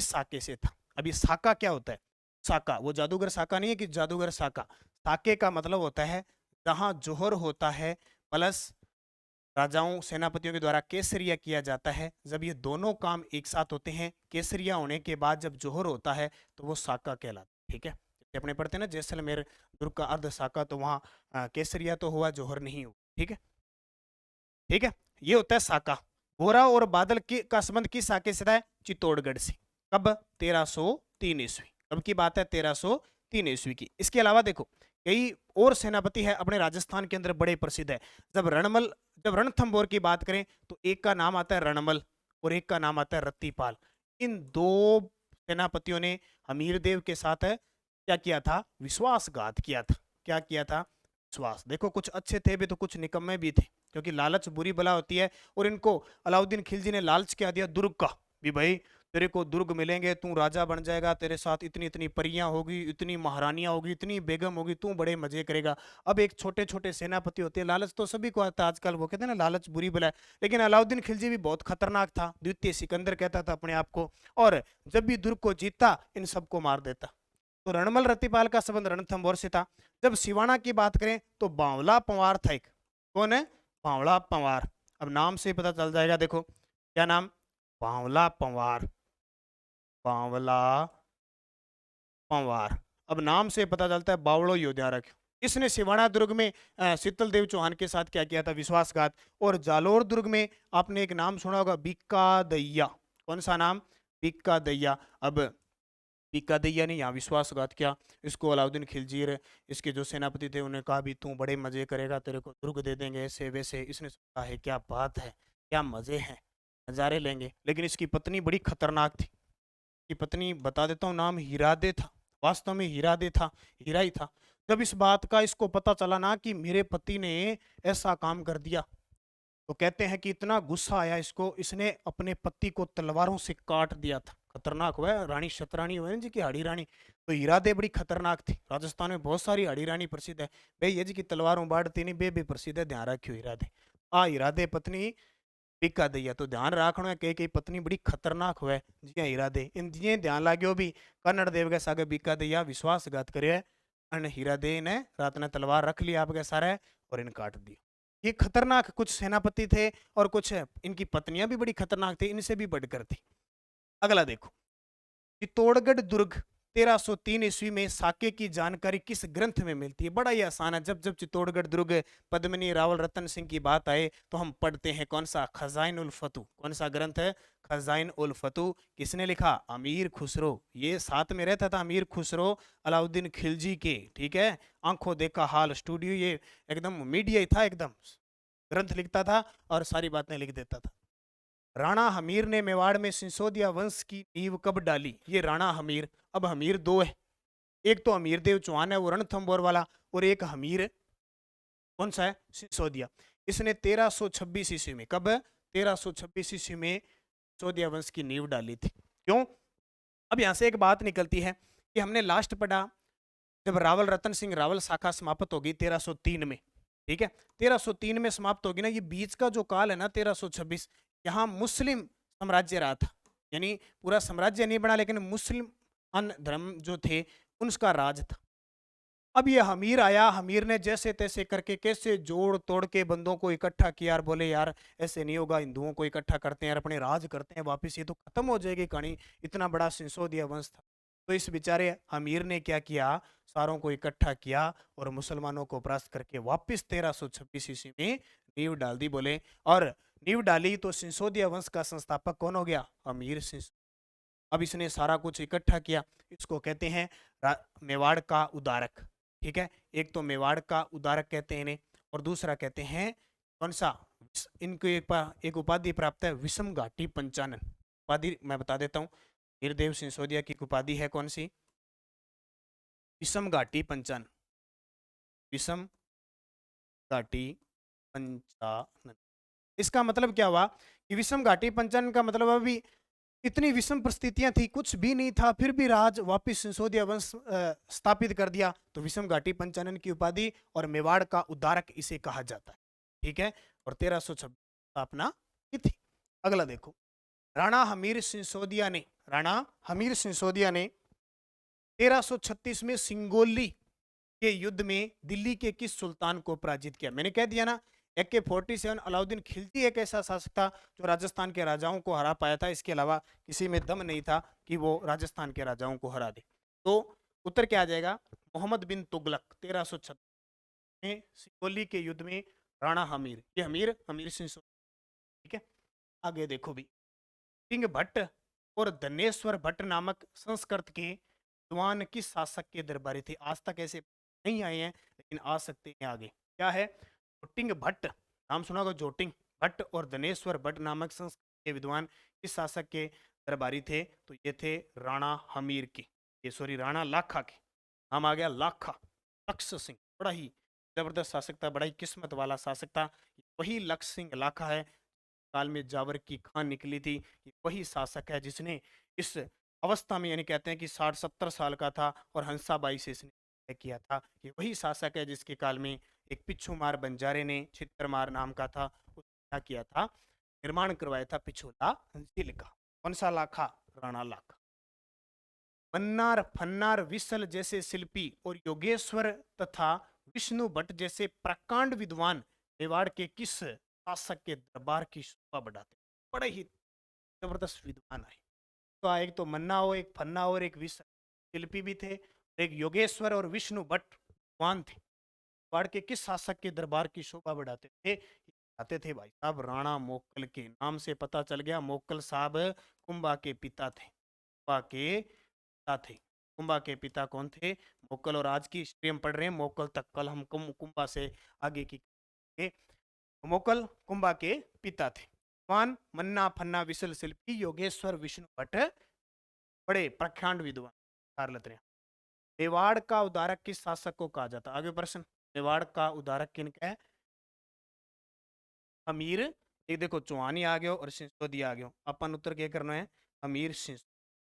साके से था? अभी साका क्या होता है? साका वो जादूगर साका नहीं है कि जादूगर साका। साके का मतलब होता है जहां जोहर होता है प्लस राजाओं सेनापतियों के द्वारा केसरिया किया जाता है। जब ये दोनों काम एक साथ होते हैं, केसरिया होने के बाद जब जोहर होता है, तो वो साका कहलाता है। ठीक है, अपने पढ़ते हैं ना जैसलमेर दुर्ग का अर्ध साका, तो वहां केसरिया तो हुआ, जोहर नहीं हुआ। ठीक है, ठीक है, ये होता है साका। गोरा और बादल का संबंध किस साके से है? चित्तौड़गढ़ से। कब? 1303 ईस्वी। कब की बात है? 1303 ईस्वी की। इसके अलावा देखो कई और सेनापति है अपने राजस्थान के अंदर बड़े प्रसिद्ध है। जब रणथंभौर की बात करें तो एक का नाम आता है रणमल और एक का नाम आता है रत्तीपाल। इन दो सेनापतियों ने हमीरदेव के साथ क्या किया था? विश्वासघात किया था। क्या किया था? विश्वास। देखो कुछ अच्छे थे भी तो कुछ निकम्मे भी थे, क्योंकि लालच बुरी बला होती है। और इनको अलाउद्दीन खिलजी ने लालच क्या दिया? दुर्ग का भी, भाई तेरे को दुर्ग मिलेंगे, तू राजा बन जाएगा, तेरे साथ इतनी इतनी परियां होगी, इतनी महारानियां होगी, इतनी बेगम होगी, तू बड़े मजे करेगा। अब एक छोटे छोटे सेनापति होते हैं, लालच तो सभी को आता है आजकल, वो कहते हैं ना लालच बुरी बला है। लेकिन अलाउद्दीन खिलजी भी बहुत खतरनाक था, द्वितीय सिकंदर कहता था अपने आप को। और जब भी दुर्ग को जीतता इन सबको मार देता। तो रणमल रतिपाल का संबंध रणथंभौर से था। जब सिवाना की बात करें तो बावला पंवार था एक। कौन है? बावला पंवार। अब नाम से पता चल जाएगा, देखो क्या नाम? बावला पंवार, बावला पंवार। अब नाम से पता चलता है बावड़ो योद्धा रख। इसने सिवाना दुर्ग में शीतल देव चौहान के साथ क्या किया था? विश्वासघात। और जालोर दुर्ग में आपने एक नाम सुना होगा, बीका दैया। कौन सा नाम? बीका दैया। अब बीका दैया ने यहाँ विश्वासघात किया। इसको अलाउद्दीन खिलजी, इसके जो सेनापति थे, उन्हें कहा भी तू बड़े मजे करेगा, तेरे को दुर्ग दे देंगे ऐसे वैसे। इसने सोचा है क्या बात है, क्या मजे हैं, नजारे लेंगे। लेकिन इसकी पत्नी बड़ी खतरनाक थी। की पत्नी बता देता हूँ, नाम हीरादे था। वास्तव में हीरादे था, हीरा ही था। जब इस बात का इसको पता चला ना कि मेरे पति ने ऐसा काम कर दिया, तो कहते हैं कि इतना गुस्सा आया इसको, इसने अपने पति को तलवारों से काट दिया था। खतरनाक हुआ है, रानी शतरानी हुआ है जी की हाड़ी रानी, तो हीरादे बड़ी खतरनाक थी। राजस्थान में बहुत सारी हाड़ी रानी प्रसिद्ध है भाई, ये जी की तलवारों बाढ़ती नहीं बे भी प्रसिद्ध है, ध्यान रखियो हीरादे। आ हीरादे पत्नी बीका दैया, तो ध्यान रखना है, कई कई पत्नी बड़ी खतरनाक हुआ है जिया हीरादे, इन जिये ध्यान लाग्यो भी कन्नड़ देव के सागे बीका दैया विश्वासघात करे, अन हीरादे ने रात ने तलवार रख ली आपके सारे और इन काट दी। ये खतरनाक कुछ सेनापति थे और कुछ इनकी पत्नियां भी बड़ी खतरनाक थी, इनसे भी बढ़कर थी। अगला देखो, चित्तौड़गढ़ दुर्ग 1303 ईस्वी में साके की जानकारी किस ग्रंथ में मिलती है? बड़ा ही आसान है, जब जब चित्तौड़गढ़ दुर्ग, पद्मिनी, रावल रतन सिंह की बात आए तो हम पढ़ते हैं कौन सा? खजाइन उल फतू। कौन सा ग्रंथ है? खजाइन उल फतू। किसने लिखा? अमीर खुसरो। ये साथ में रहता था अमीर खुसरो अलाउद्दीन खिलजी के, ठीक है। आंखों देखा हाल स्टूडियो, ये एकदम मीडिया ही था, एकदम ग्रंथ लिखता था और सारी बातें लिख देता था। राणा हमीर ने मेवाड़ में सिसोदिया वंश की नींव कब डाली? ये राणा हमीर, अब हमीर दो है, एक तो हमीर देव चौहान है वो रणथंभौर वाला, और एक हमीर कौन सा है? सिसोदिया। इसने 1326 ईस्वी में, कब? 1326 ईस्वी में सिसोदिया वंश की नींव डाली थी। क्यों? अब यहां से एक बात निकलती है कि हमने लास्ट पढ़ा जब रावल रतन सिंह रावल शाखा समाप्त होगी 1303 में, ठीक है। 1303 में समाप्त होगी ना, ये बीच का जो काल है ना 1326, यहाँ मुस्लिम साम्राज्य रहा था, यानी पूरा साम्राज्य नहीं बना लेकिन मुस्लिम अन्य धर्म जो थे उनका राज था। अब ये हमीर आया, हमीर ने जैसे तैसे करके कैसे जोड़ तोड़ के बंदों को इकट्ठा किया और बोले यार ऐसे नहीं होगा, हिंदुओं को इकट्ठा करते हैं यार, अपने राज करते हैं वापिस, ये तो खत्म हो जाएगी कहानी, इतना बड़ा सिसोदिया वंश था। तो इस बेचारे हमीर ने क्या किया? सारों को इकट्ठा किया और मुसलमानों को परास्त करके वापिस 1326 ईस्वी में नींव डाल दी, बोले। और नींव डाली तो सिसोदिया वंश का संस्थापक कौन हो गया? अमीर सिंह। अब इसने सारा कुछ इकट्ठा किया, इसको कहते हैं मेवाड़ का उदारक, ठीक है। एक तो मेवाड़ का उदारक कहते हैं इन्हें, और दूसरा कहते हैं कौन सा? इनको एक उपाधि प्राप्त है विषम घाटी पंचानन। उपाधि मैं बता देता हूँ, वीरदेव सिसोदिया की उपाधि है कौन सी? विषम घाटी पंचानन। विषम घाटी पंचानन, इसका मतलब क्या हुआ कि विषम घाटी पंचानन का मतलब अभी इतनी विषम परिस्थितियां थी, कुछ भी नहीं था, फिर भी राज वापिस सिसोदिया वंश स्थापित कर दिया, तो विषम घाटी पंचानन की उपाधि और मेवाड़ का उद्धारक इसे कहा जाता है, ठीक है। और 1326 स्थापना की थी। अगला देखो, राणा हमीर सिसोदिया ने, राणा हमीर सिसोदिया ने 1336 में सिंगोली के युद्ध में दिल्ली के किस सुल्तान को पराजित किया? मैंने कह दिया ना, AK-47 अलाउद्दीन खिलजी एक ऐसा शासक था जो राजस्थान के राजाओं को हरा पाया था, इसके अलावा किसी में दम नहीं था कि वो राजस्थान के राजाओं को हरा दे। तो उत्तर क्या आ जाएगा? मोहम्मद बिन तुगलक 1336 में सिकोली के युद्ध में राणा हमीर, ये हमीर हमीर सिंह, ठीक है। आगे देखो भी, सिंह भट्ट और धनेश्वर भट्ट नामक संस्कृत के विद्वान किस शासक के दरबारी थे? आज तक ऐसे नहीं आए हैं लेकिन आ सकते हैं आगे। क्या है? जोटिंग भट्ट, नाम सुना होगा, जोटिंग भट्ट और धनेश्वर भट्ट नामक संस्कृत के विद्वान किस शासक के दरबारी थे? तो ये थे राणा हमीर के, ये सॉरी राणा लाखा के, नाम आ गया लाखा, लक्ष्य सिंह। बड़ा ही जबरदस्त शासक था, बड़ा ही किस्मत वाला शासक था, वही लक्ष्य सिंह लाखा है काल में जावर की खान निकली थी, वही शासक है जिसने इस अवस्था में, यानी कहते हैं कि 60-70 साल का था और हंसाबाई से इसने तय किया था, कि वही शासक है जिसके काल में एक पिछुमार बंजारे ने, छित्रमार नाम का था, उसने क्या किया था? निर्माण करवाया था पिछोला झील का। कौन सा लाखा? राणा लाखा। मन्नार फन्नार विसल जैसे शिल्पी और योगेश्वर तथा विष्णु भट्ट जैसे प्रकांड विद्वान मेवाड़ के किस शासक के दरबार की शोभा बढ़ाते? बड़े ही जबरदस्त विद्वान आए, तो एक तो मन्ना हो, एक फन्ना और एक विसल शिल्पी भी थे, एक योगेश्वर और विष्णु भट्ट विद्वान थे, मेवाड़ के किस शासक के दरबार की शोभा बढ़ाते थे? आते थे भाई साहब राणा मोक्कल के, नाम से पता चल गया, मोक्कल साहब कुंभा के पिता थे, कुंभा के पिता थे। कुंभा के पिता कौन थे? मोक्कल। और आज की हिस्ट्री हम पढ़ रहे हैं मोक्कल तक, कल हम कुंभा से आगे की, मोक्कल कुंभा के पिता थे। विद्वान मन्ना फन्ना विशल शिल्पी योगेश्वर विष्णु भट्ट, बड़े प्रख्यात विद्वान। मेवाड़ का उदारक किस शासक को कहा जाता? आगे प्रश्न, मेवाड़ का उदारक किनका है? अमीर, एक देखो चौहानी आ गयो और सिसोदिया आ गयो, अपन उत्तर क्या करना है? अमीर सिंह।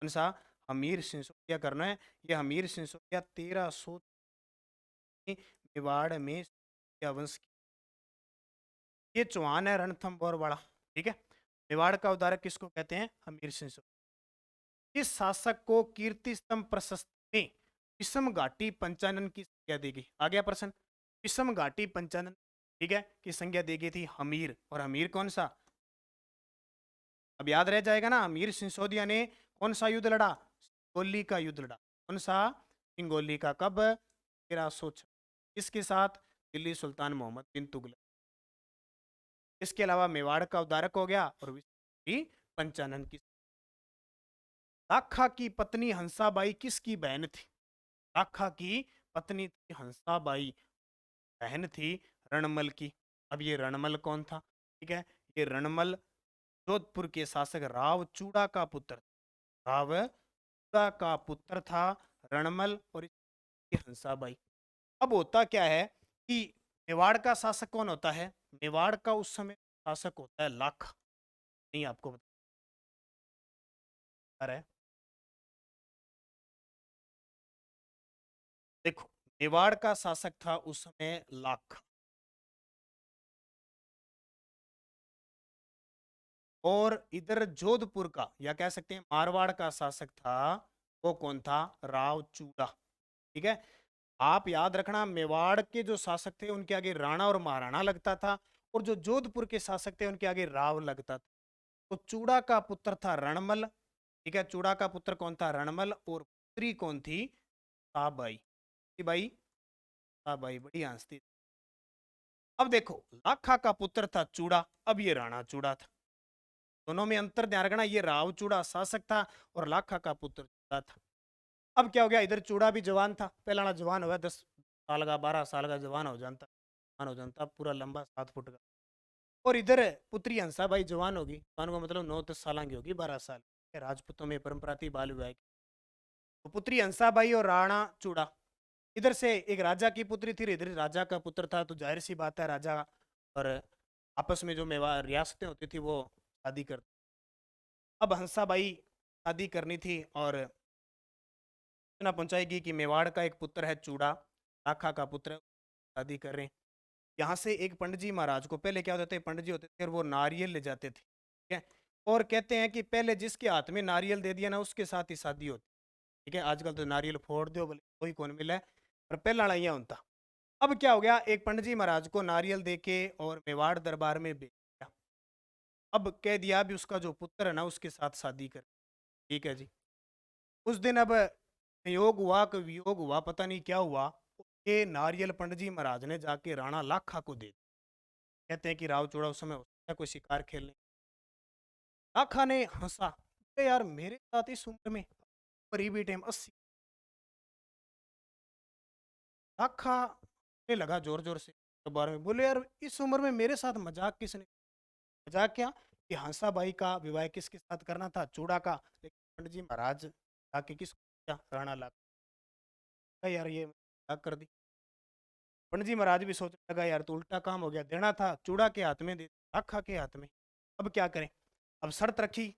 कौन सा? हमीर सिंसोदिया करना है। ये हमीर सिंसोदिया 1300 में मेवाड़ में सिंसोदिया वंश की, ये चौहान है रणथंभौर वाला। ठीक है, मेवाड़ का उद्धारक किसको कहते हैं? हमीर सिंसोदिया। इस शासक को कीर्ति स्तंभ प्रशस्ति में विषम घाटी पंचानन की संज्ञा दी गई। आ गया प्रश्न, विषम घाटी पंचानन, ठीक है, की संज्ञा दी गई थी हमीर। और हमीर कौन सा? अब याद रह जाएगा ना, हमीर सिंसोदिया ने कौन सा युद्ध लड़ा? सिंगोली का युद्ध लड़ा। कौन सा? सिंगोली का। कब? 1306। इसके साथ? दिल्ली सुल्तान मोहम्मद बिन तुगलक। इसके अलावा मेवाड़ का उद्धारक हो गया और पंचानन की। दाखा की पत्नी हंसाबाई किसकी बहन थी? दाखा की पत्नी थी हंसाबाई, बहन थी रणमल की। अब ये रणमल कौन था? ठीक है, ये रणमल जोधपुर के शासक राव चूड़ा का पुत्र, राव चूड़ा का पुत्र था रणमल, और इसकी हंसाबाई। अब होता क्या है कि मेवाड़ का शासक कौन होता है? मेवाड़ का उस समय शासक होता है लाखा। नहीं, आपको बता रहा है। देखो, मेवाड़ का शासक था उस समय लाखा, और इधर जोधपुर का या कह सकते हैं मारवाड़ का शासक था, वो कौन था? राव चूड़ा। ठीक है, आप याद रखना, मेवाड़ के जो शासक थे उनके आगे राणा और महाराणा लगता था, और जो जोधपुर के शासक थे उनके आगे राव लगता था। तो चूड़ा का पुत्र था रणमल। ठीक है, चूड़ा का पुत्र कौन था? रणमल, और पुत्री कौन थी? ताबाई। बाई ताबाई, बड़ी हंसती। अब देखो, लाखा का पुत्र था चूड़ा, अब ये राणा चूड़ा था। दोनों में अंतर ध्यान रखना, ये राव चूड़ा शासक था और लाखा का पुत्र चूड़ा था। अब क्या हो गया, इधर चूड़ा भी जवान था, पहला जवान हुआ 10 साल का, 12 साल का जवान हो जानता पूरा लंबा 7 फुट का। और इधर पुत्री हंसाबाई जवान होगी, जवान को मतलब 9-10 साल की होगी, 12 साल। राजपूतों में परंपरा थी बाल विवाह की। तो पुत्री हंसाबाई और राणा चूड़ा, इधर से एक राजा की पुत्री थी, इधर राजा का पुत्र था, तो जाहिर सी बात है राजा और आपस में जो मेवा रियासतें होती थी वो शादी करती। अब हंसाबाई शादी करनी थी और सूचना पहुंचाएगी कि मेवाड़ का एक पुत्र है चूड़ा, लाखा का पुत्र है, शादी कर रहे हैं। यहाँ से एक पंडित जी महाराज को, पहले क्या होते थे, पंडित जी होते थे और वो नारियल ले जाते थे। ठीक है, और कहते हैं कि पहले जिसके हाथ में नारियल दे दिया ना, उसके साथ ही शादी होती। ठीक है, आजकल तो नारियल फोड़ दो बोले कोई कौन मिला है, पर पहला लड़ाइया होता। अब क्या हो गया, एक पंडित जी महाराज को नारियल देके और मेवाड़ दरबार में भेज दिया। अब कह दिया भी उसका जो पुत्र है ना उसके साथ शादी कर। ठीक है जी, उस दिन अब संयोग हुआ कि वियोग हुआ, पता नहीं क्या हुआ, ये नारियल पंडित जी महाराज ने जाके राणा लाखा को दे दिया। कहते हैं कि राव चूड़ा उस समय होता है कोई शिकार खेलने। लाखा ने हंसा, "अरे यार मेरे साथ इस उम्र में, करीबी टाइम 80।" लाखा ने लगा जोर जोर से दरबार में, बोले यार इस उम्र में मेरे साथ मजाक किसने? मजाक क्या, कि हंसाबाई का विवाह किसके साथ करना था? चूड़ा का। लेकिन पंडित जी महाराज जाके किस, राणा लाखा, यार ये मजाक कर दी। पंडित जी महाराज भी सोचने लगा यार तो उल्टा काम हो गया, देना था चूड़ा के हाथ में, दे लाखा के हाथ में। अब क्या करें? अब शर्त रखी,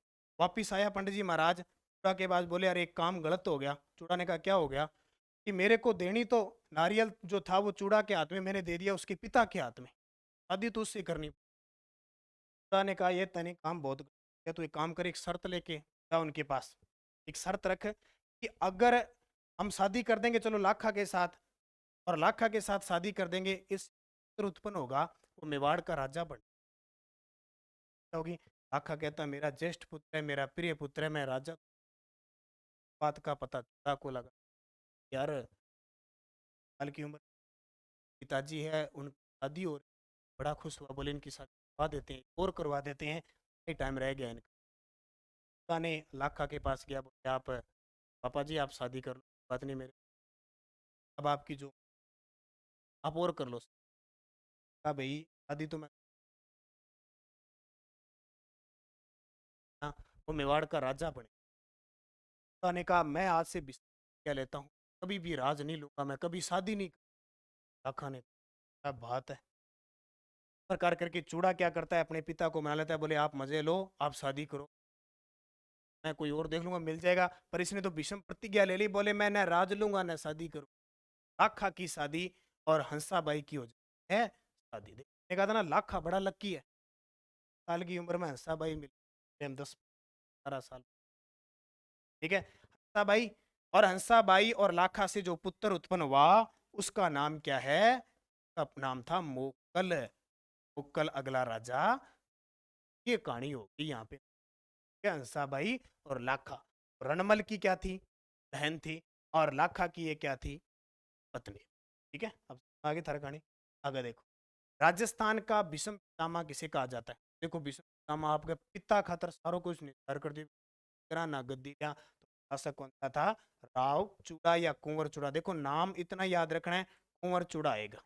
वापिस आया पंडित जी महाराज, चूड़ा के बाद बोले यार एक काम गलत हो गया। चूड़ा ने कहा क्या हो गया? कि मेरे को देनी तो नारियल जो था वो चूड़ा के हाथ में मैंने दे दिया उसके पिता के हाथ में, शादी तो उससे करनी। चूड़ा ने कहा ये तने काम बहुत गलत है, तो एक काम कर, एक शर्त लेके जा उनके पास, एक शर्त रख कि अगर हम शादी कर देंगे चलो लाखा के साथ, और लाखा के साथ शादी कर देंगे, इस पुत्र उत्पन्न होगा वो मेवाड़ का राजा बन होगी। लाखा कहता मेरा ज्येष्ठ पुत्र है, मेरा प्रिय पुत्र है, मैं राजा। बात का पता चूड़ा को लगा, यार साल की उम्र, पिताजी है उन शादी हो रही, बड़ा खुश हुआ, बोले इनकी शादी करवा देते हैं और करवा देते हैं, टाइम रह गया इनका। पिता ने लाखा के पास गया, बोले आप पापा जी आप शादी कर लो, बात नहीं मेरे, अब आपकी जो आप और कर लो। कहा भाई शादी तो मैं, हाँ, वो मेवाड़ का राजा बने। पिता ने कहा मैं आज से क्या लेता हूँ, कभी भी राज नहीं लूंगा, मैं कभी शादी नहीं। लाखा ने कहा बात है। प्रकार करके चूड़ा क्या करता है, अपने पिता को मना लेता है, बोले आप मजे लो, आप शादी करो। मैं कोई और देख लूंगा, मिल जाएगा। पर इसने तो भीषम प्रतिज्ञा ले ली, बोले मैं न राज लूंगा न शादी करूँ। लाखा की शादी और हंसाबाई की हो जाए है शादी। देखने कहा था ना, लाखा बड़ा लक्की है, साल की उम्र में हंसाबाई मिली, हम 10-12 साल। ठीक है, हंसाबाई, और हंसाबाई और लाखा से जो पुत्र उत्पन्न हुआ उसका नाम क्या है? उसका नाम था मोकल। मोकल अगला राजा। ये कहानी होगी यहाँ पे। क्या, हंसाबाई और लाखा। रणमल की क्या थी? बहन थी। और लाखा की ये क्या थी? पत्नी। ठीक है, अब आगे थारा कहानी। आगे देखो, राजस्थान का भीष्म पितामह किसे कहा जाता है? देखो, भीष्म पितामह आपके पिता खातर सारो कुछ निर्धार कर दिया ना, गद्दी या तो शासक कौन सा था? राव चूड़ा या कुंवर चूड़ा। देखो नाम इतना याद रखना है, कुंवर चूड़ा आएगा।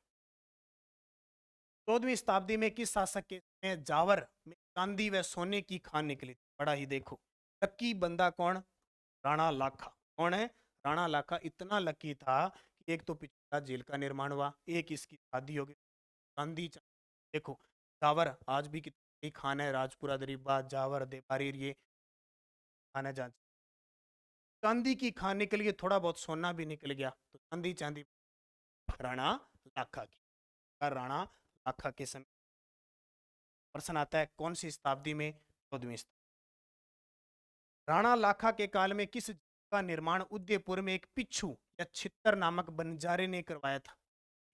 14वीं शताब्दी में किस शासक के में जावर में चांदी व सोने की खान निकली थी? बड़ा ही देखो लकी बंदा कौन? राणा लाखा। कौन है? राणा लाखा इतना लकी था कि एक तो पिछला जेल का निर्माण हुआ, एक इसकी शादी हो गई, चांदी देखो। जावर आज भी कितनी खान है, राजपुरा दरीबा जावर देवारी, ये खान है जहाँ चांदी की खान निकल गई, थोड़ा बहुत सोना भी निकल गया, तो चांदी चांदी। राणा लाखा की। राणा लाखा के समय प्रश्न आता है कौन सी शताब्दी में? 14वीं शताब्दी। राणा लाखा के काल में किस का निर्माण उदयपुर में एक पिच्छू या छित्तर नामक बंजारे ने करवाया था?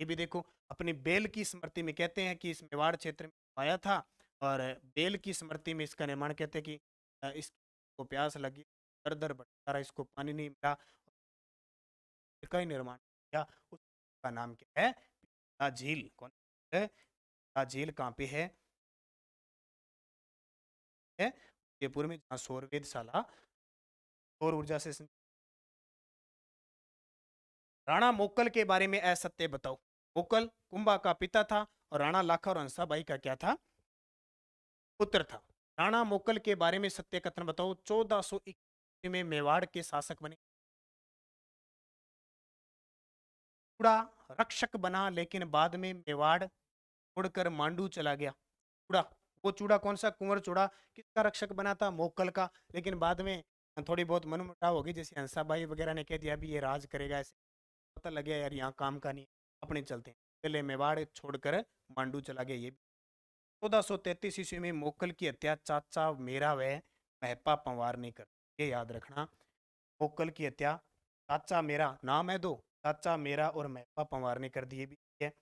ये भी देखो, अपनी बेल की स्मृति में कहते हैं कि इस मेवाड़ क्षेत्र में आया था, और बेल की स्मृति में इसका निर्माण कहते हैं कि इसको प्यास लगी, दर दर भटका, इसको पानी नहीं मिला, इसका ही निर्माण किया। उसका नाम क्या है? पिपला झील। कौन है? पिपला झील कहाँ पे है जयपुर में, जहाँ सौर वेधशाला सौर ऊर्जा से राणा मोकल के बारे में असत्य बताओ। मोकल कुंभा का पिता था, और राणा लाखा और हंसाबाई का क्या था? पुत्र था। राणा मोकल के बारे में सत्य कथन बताओ। 1421 में मेवाड़ के शासक बने। चूड़ा रक्षक बना, लेकिन बाद में मेवाड़ छोड़कर मांडू चला गया। चूड़ा, वो चूड़ा कौन सा? कुंवर चूड़ा। किसका रक्षक बना था? मोकल का। लेकिन बाद में थोड़ी बहुत मनमुटाव होगी, जैसे हंसाबाई वगैरह ने कह दिया अभी ये राज करेगा, ऐसे पता लग गया यार यहाँ काम का नहीं, अपने चलते हैं। पहले मेवाड़ छोड़कर मांडू चला गया। ये 1433 ईस्वी में मोकल की हत्या चाचा मेरा व महपा पंवार ने कर। ये याद रखना, मोकल की हत्या चाचा मेरा नाम है दो, चाचा मेरा और महपा पंवार ने कर दी। ये भी है।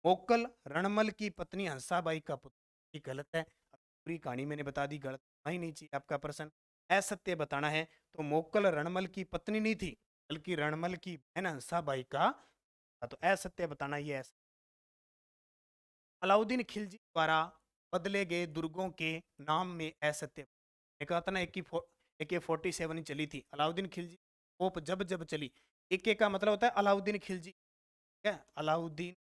मोकल रणमल की पत्नी हंसाबाई का पुत्र। ये गलत है, पूरी कहानी मैंने बता दी, गलत होना ही नहीं चाहिए आपका प्रश्न। असत्य बताना है तो मोकल रणमल की पत्नी नहीं थी, बल्कि रणमल की बहन हंसाबाई का। तो असत्य बताना ये है। अलाउद्दीन खिलजी द्वारा बदले गए दुर्गों के नाम में असत्य। एक आता ना AK-47 चली थी, अलाउद्दीन खिलजी पोप जब जब चली। AK का मतलब होता है अलाउद्दीन खिलजी। क्या? अलाउद्दीन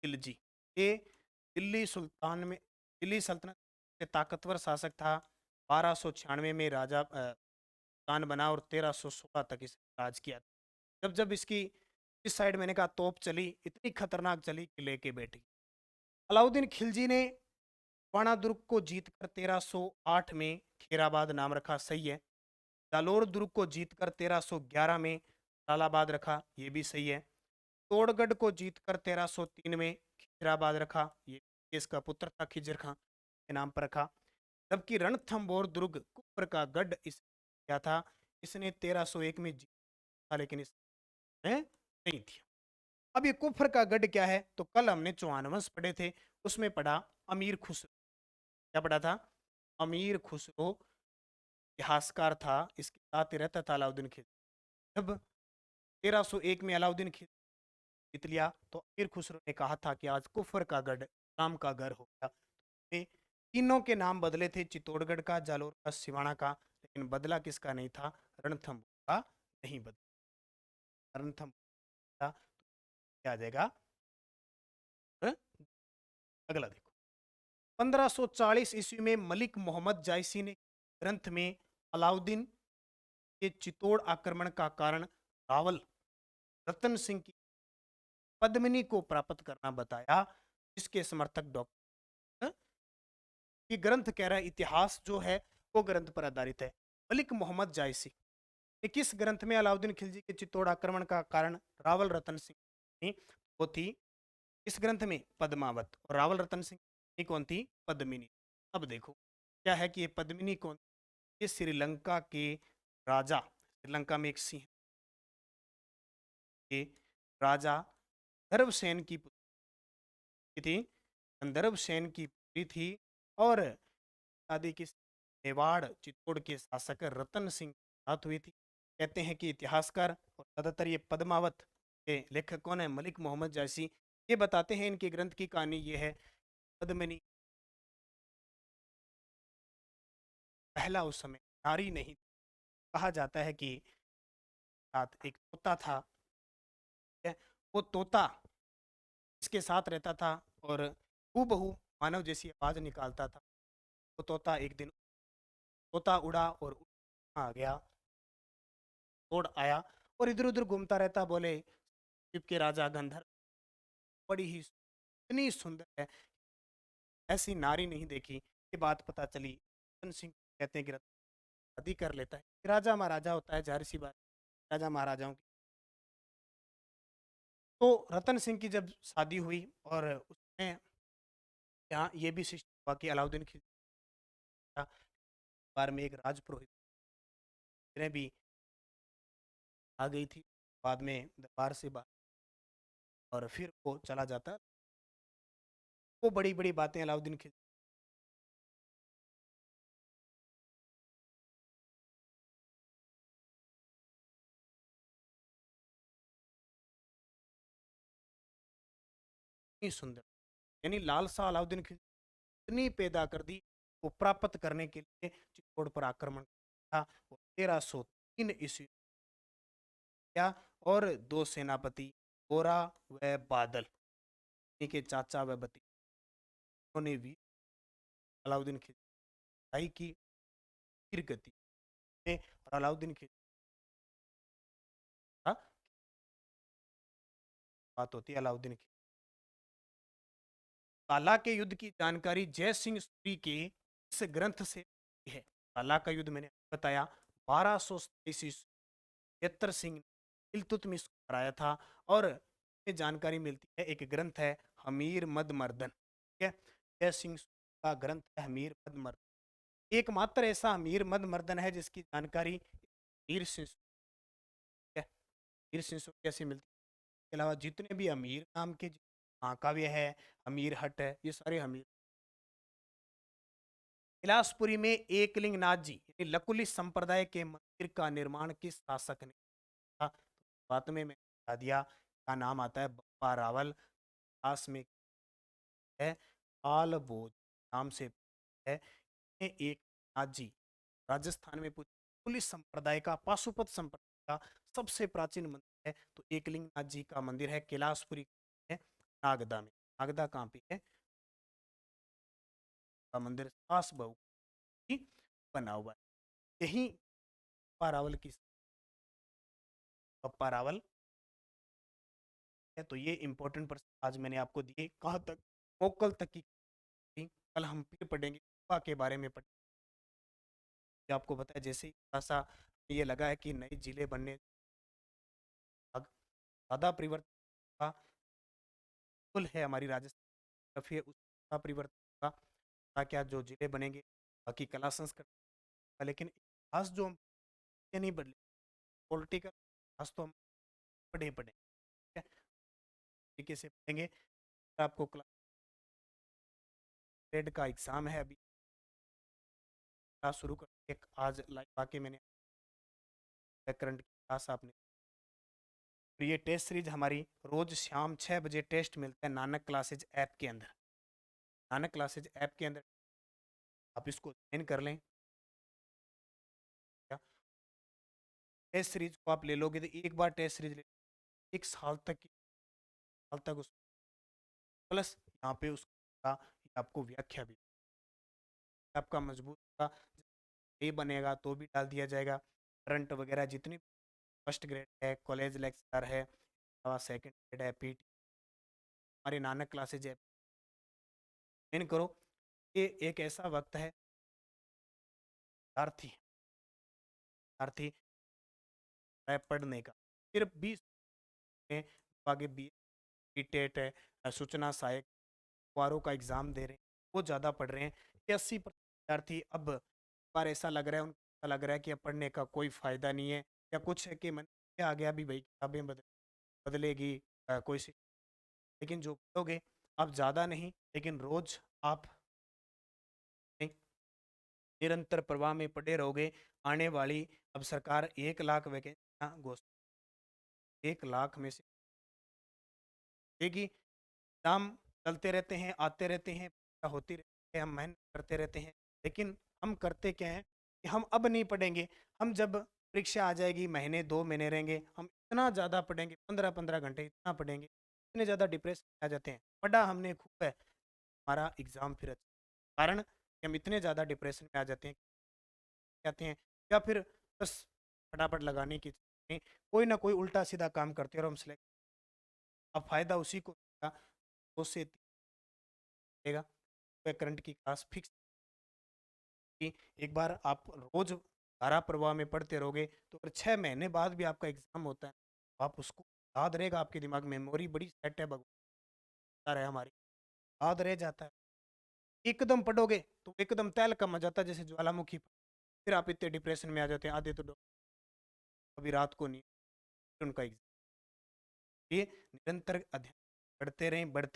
खिलजी ये दिल्ली सुल्तान में, दिल्ली सल्तनत से ताकतवर शासक था। 1296 में राजा सुल्तान बना, और 1316 तक इसने राज किया। जब जब इसकी इस साइड मैंने कहा तोप चली, इतनी खतरनाक चली कि लेके बैठी। अलाउद्दीन खिलजी ने वाणा दुर्ग को जीतकर 1308 में खैराबाद नाम रखा, सही है। जालोर दुर्ग को जीतकर 1311 में लालाबाद रखा, ये भी सही है। तोड़गढ़ को जीतकर 1303 में खिजराबाद रखा, ये इसका पुत्र था खिजर खां के नाम पर रखा। जबकि रणथंभौर दुर्ग कुफर का गढ़ इस क्या था? इसने 1301 में जीता, लेकिन इसमें नहीं थी। अब ये कुफर का गढ़ क्या है? तो कल हमने चौहान वंश पढ़े थे, उसमें पढ़ा अमीर खुसरो। क्या पढ़ा था? अमीर खुसरो इतिहासकार था, इसके साथ ही रहता था अलाउद्दीन खिलजी। जब 1301 में अलाउद्दीन खिलजी जीत लिया, तो अमीर खुसरो ने कहा था कि आज कुफर का गढ़ राम का घर हो गया। ने तीनों के नाम बदले थे, चित्तौड़गढ़ का, जालोर का, सिवाना का, लेकिन बदला किसका नहीं था? रणथंभौर का नहीं बदला। रणथंभौर का क्या आ जाएगा? अगला देखो, 1540 ईस्वी में मलिक मोहम्मद जायसी ने ग्रंथ में अलाउद्दीन के चित्तौड़ आक्रमण का कारण रावल रतन सिंह की पद्मिनी को प्राप्त करना बताया, जिसके समर्थक डॉक्टर। ये ग्रंथ कह रहा है इतिहास जो है वो ग्रंथ पर आधारित है। मलिक मोहम्मद जायसी ने किस ग्रंथ में अलाउद्दीन खिलजी के चित्तौड़ आक्रमण का कारण रावल रतन सिंह ने वो थी इस ग्रंथ में पद्मावत, और रावल रतन सिंह की कौन थी? पद्मिनी। अब देखो क्या है कि ये पद्मिनी कौन? ये श्रीलंका के राजा, श्रीलंका में एक सिंह के राजा गर्भसेन की पुत्री थी, गंधर्व सेन की पुत्री थी, और शादी की मेवाड़ चित्तौड़ के शासक रतन सिंह के साथ हुई थी। कहते हैं कि इतिहासकार और ज्यादातर ये पद्मावत के लेखक कौन है? मलिक मोहम्मद जायसी। ये बताते हैं इनके ग्रंथ की कहानी ये है, पद्मिनी पहला उस समय नारी नहीं, कहा जाता है कि साथ एक तोता था, ठीक है? वो तोता इसके साथ रहता था और हूबहू मानव जैसी आवाज निकालता था। वो तोता एक दिन तोता उड़ा और आ गया, तोड़ आया और इधर उधर घूमता रहता। बोले शिव के राजा गंधर्व, बड़ी ही इतनी सुंदर है, ऐसी नारी नहीं देखी। ये बात पता चली, रतन सिंह कहते हैं कि रतन शादी कर लेता है। राजा महाराजा होता है, जाहिर सी बात, राजा महाराजाओं की। तो रतन सिंह की जब शादी हुई और उसमें यहाँ ये भी शिष्ट हुआ कि अलाउद्दीन खिलजी बार में एक राजपुरोहित ने भी आ गई थी, बाद में दरबार से बाहर, और फिर वो चला जाता। वो बड़ी बड़ी बातें अलाउद्दीन खिलजी इतनी सुंदर, यानी लालसा अलाउद्दीन खिलजी इतनी पैदा कर दी, वो प्राप्त करने के लिए चित्तौड़ पर आक्रमण था। वो 1303 ईस्वी किया, और दो सेनापति गोरा व बादल, इन्हीं के चाचा व भतीजे, उन्होंने भी अलाउद्दीन खिलजी की वीर गति में, और अलाउद्दीन खिलजी का बात होती है अलाउद्दीन खिलजी। काला के युद्ध की जानकारी जय सिंह सूरी के इस ग्रंथ से है। काला का युद्ध मैंने बताया 1227 ईस्वी सिंह ने इल्तुतमिश को हराया था, और इसमें जानकारी मिलती है, एक ग्रंथ है हमीर मद मर्दन, ठीक है? जय सिंह सूरी का ग्रंथ है हमीर मद मर्दन, एकमात्र ऐसा हमीर मद मर्दन है जिसकी जानकारी वीर सिंह है। वीर सिंह कैसे मिलती है? इसके अलावा जितने भी अमीर नाम के महाकाव्य है, अमीर हट है, ये सारे अमीर। बिलासपुरी में एकलिंग नाथ जी यानी लकुली संप्रदाय के मंदिर का निर्माण किस शासक ने था? बात में मैं बता दिया, का नाम आता है बप्पा रावल। पास में है पाल भोज नाम से है। ये एक नाथ जी राजस्थान में पुलिस संप्रदाय का, पाशुपत संप्रदाय का सबसे प्राचीन मंदिर है। तो एकलिंग नाथ जी का मंदिर है कैलाशपुरी है, नागदा में। नागदा कहाँ पे है? का मंदिर सास बहू की बना हुआ है। यही पप्पा रावल की, पप्पा रावल है। तो ये इंपॉर्टेंट पर्सन आज मैंने आपको दिए, कहाँ तक? मोकल तक की थी। कल हम फिर पढ़ेंगे गोवा के बारे में आपको पता है जैसे ही थोड़ा सा ये लगा है कि नए जिले बनने ज़्यादा परिवर्तन का कुल है हमारी राजस्थान तरफ, ये उसका परिवर्तन होगा। क्या जो जिले बनेंगे, बाकी कला संस्कृति, लेकिन इतिहास जो हम ये नहीं बदले, पॉलिटिकल इतिहास तो हम पढ़े पढ़े, ठीक है? तरीके से पढ़ेंगे। आपको क्लास ग्रेड का एग्जाम है, अभी क्लास शुरू कर एक आज लाइव आके मैंने व्याकरण की क्लास आपने, और ये टेस्ट सीरीज हमारी रोज शाम 6 बजे टेस्ट मिलता है नानक क्लासेज ऐप के अंदर। नानक क्लासेज ऐप के अंदर आप इसको ज्वाइन कर लें। क्या टेस्ट सीरीज को आप ले लोगे तो एक बार टेस्ट सीरीज ले, एक साल तक साल तक उस प्लस यहाँ पे उसका आपको व्याख्या भी आपका मजबूत होगा। ये बनेगा तो भी डाल दिया जाएगा। करंट वगैरह जितनी फर्स्ट ग्रेड है, कॉलेज लेक्चर है, सेकंड ग्रेड है, पीटी, हमारे नानक क्लासेज है, ज्वाइन करो। ये एक ऐसा वक्त है, विद्यार्थी विद्यार्थी है पढ़ने का, सिर्फ 20 में आगे बी टेट है, सूचना सहायक वारों का एग्जाम दे रहे हैं, वो ज़्यादा पढ़ रहे हैं। 80% विद्यार्थी अब बार ऐसा लग रहा है, उनको ऐसा लग रहा है कि अब पढ़ने का कोई फ़ायदा नहीं है, या कुछ है कि मन में आ गया भी भाई किताबें बदलेगी कोई सी, लेकिन जो पढ़ोगे आप ज़्यादा नहीं, लेकिन रोज़ आप निरंतर प्रवाह में पड़े रहोगे। आने वाली अब सरकार 1 लाख वैकेंसियाँ घोषित, 1 लाख में से देगी। एग्ज़ाम चलते रहते हैं, आते रहते हैं, परीक्षा होती रहती है, हम मेहनत करते रहते हैं, लेकिन हम करते क्या हैं कि हम अब नहीं पढ़ेंगे। हम जब परीक्षा आ जाएगी, महीने 2 महीने रहेंगे, हम इतना ज़्यादा पढ़ेंगे, 15-15 घंटे इतना पढ़ेंगे, इतने ज़्यादा डिप्रेशन में आ जाते हैं। पढ़ा हमने खूब है, हमारा एग्ज़ाम फिर अच्छा, कारण कि हम इतने ज़्यादा डिप्रेशन में आ जाते हैं, या फिर बस फटाफट लगाने की चक्कर में कोई ना कोई उल्टा सीधा काम करते हैं और हम सिलेक्ट, अब फ़ायदा उसी को होगा, 2 से 3 मिलेगा। करंट की क्लास फिक्स कि एक बार आप रोज धारा प्रवाह में पढ़ते रहोगे, तो अगर 6 महीने बाद भी आपका एग्जाम होता है, तो आप उसको याद रहेगा, आपके दिमाग में मेमोरी बड़ी सेट है, भगवान है हमारी, याद रह जाता है। एकदम पढ़ोगे तो एकदम तहलकम आ जाता है, जैसे ज्वालामुखी, फिर आप इतने डिप्रेशन में आ जाते हैं, आधे तो अभी रात को नहीं, फिर उनका एग्जाम। ये निरंतर अध्ययन बढ़ते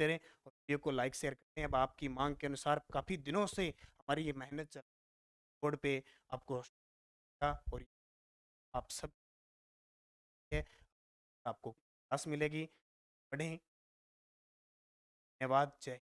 रहें और वीडियो को लाइक शेयर करते हैं। अब आपकी मांग के अनुसार काफ़ी दिनों से हमारी ये मेहनत चल, बोर्ड पे आपको और आप सब है, आपको क्लास मिलेगी, पढ़ें। धन्यवाद, जय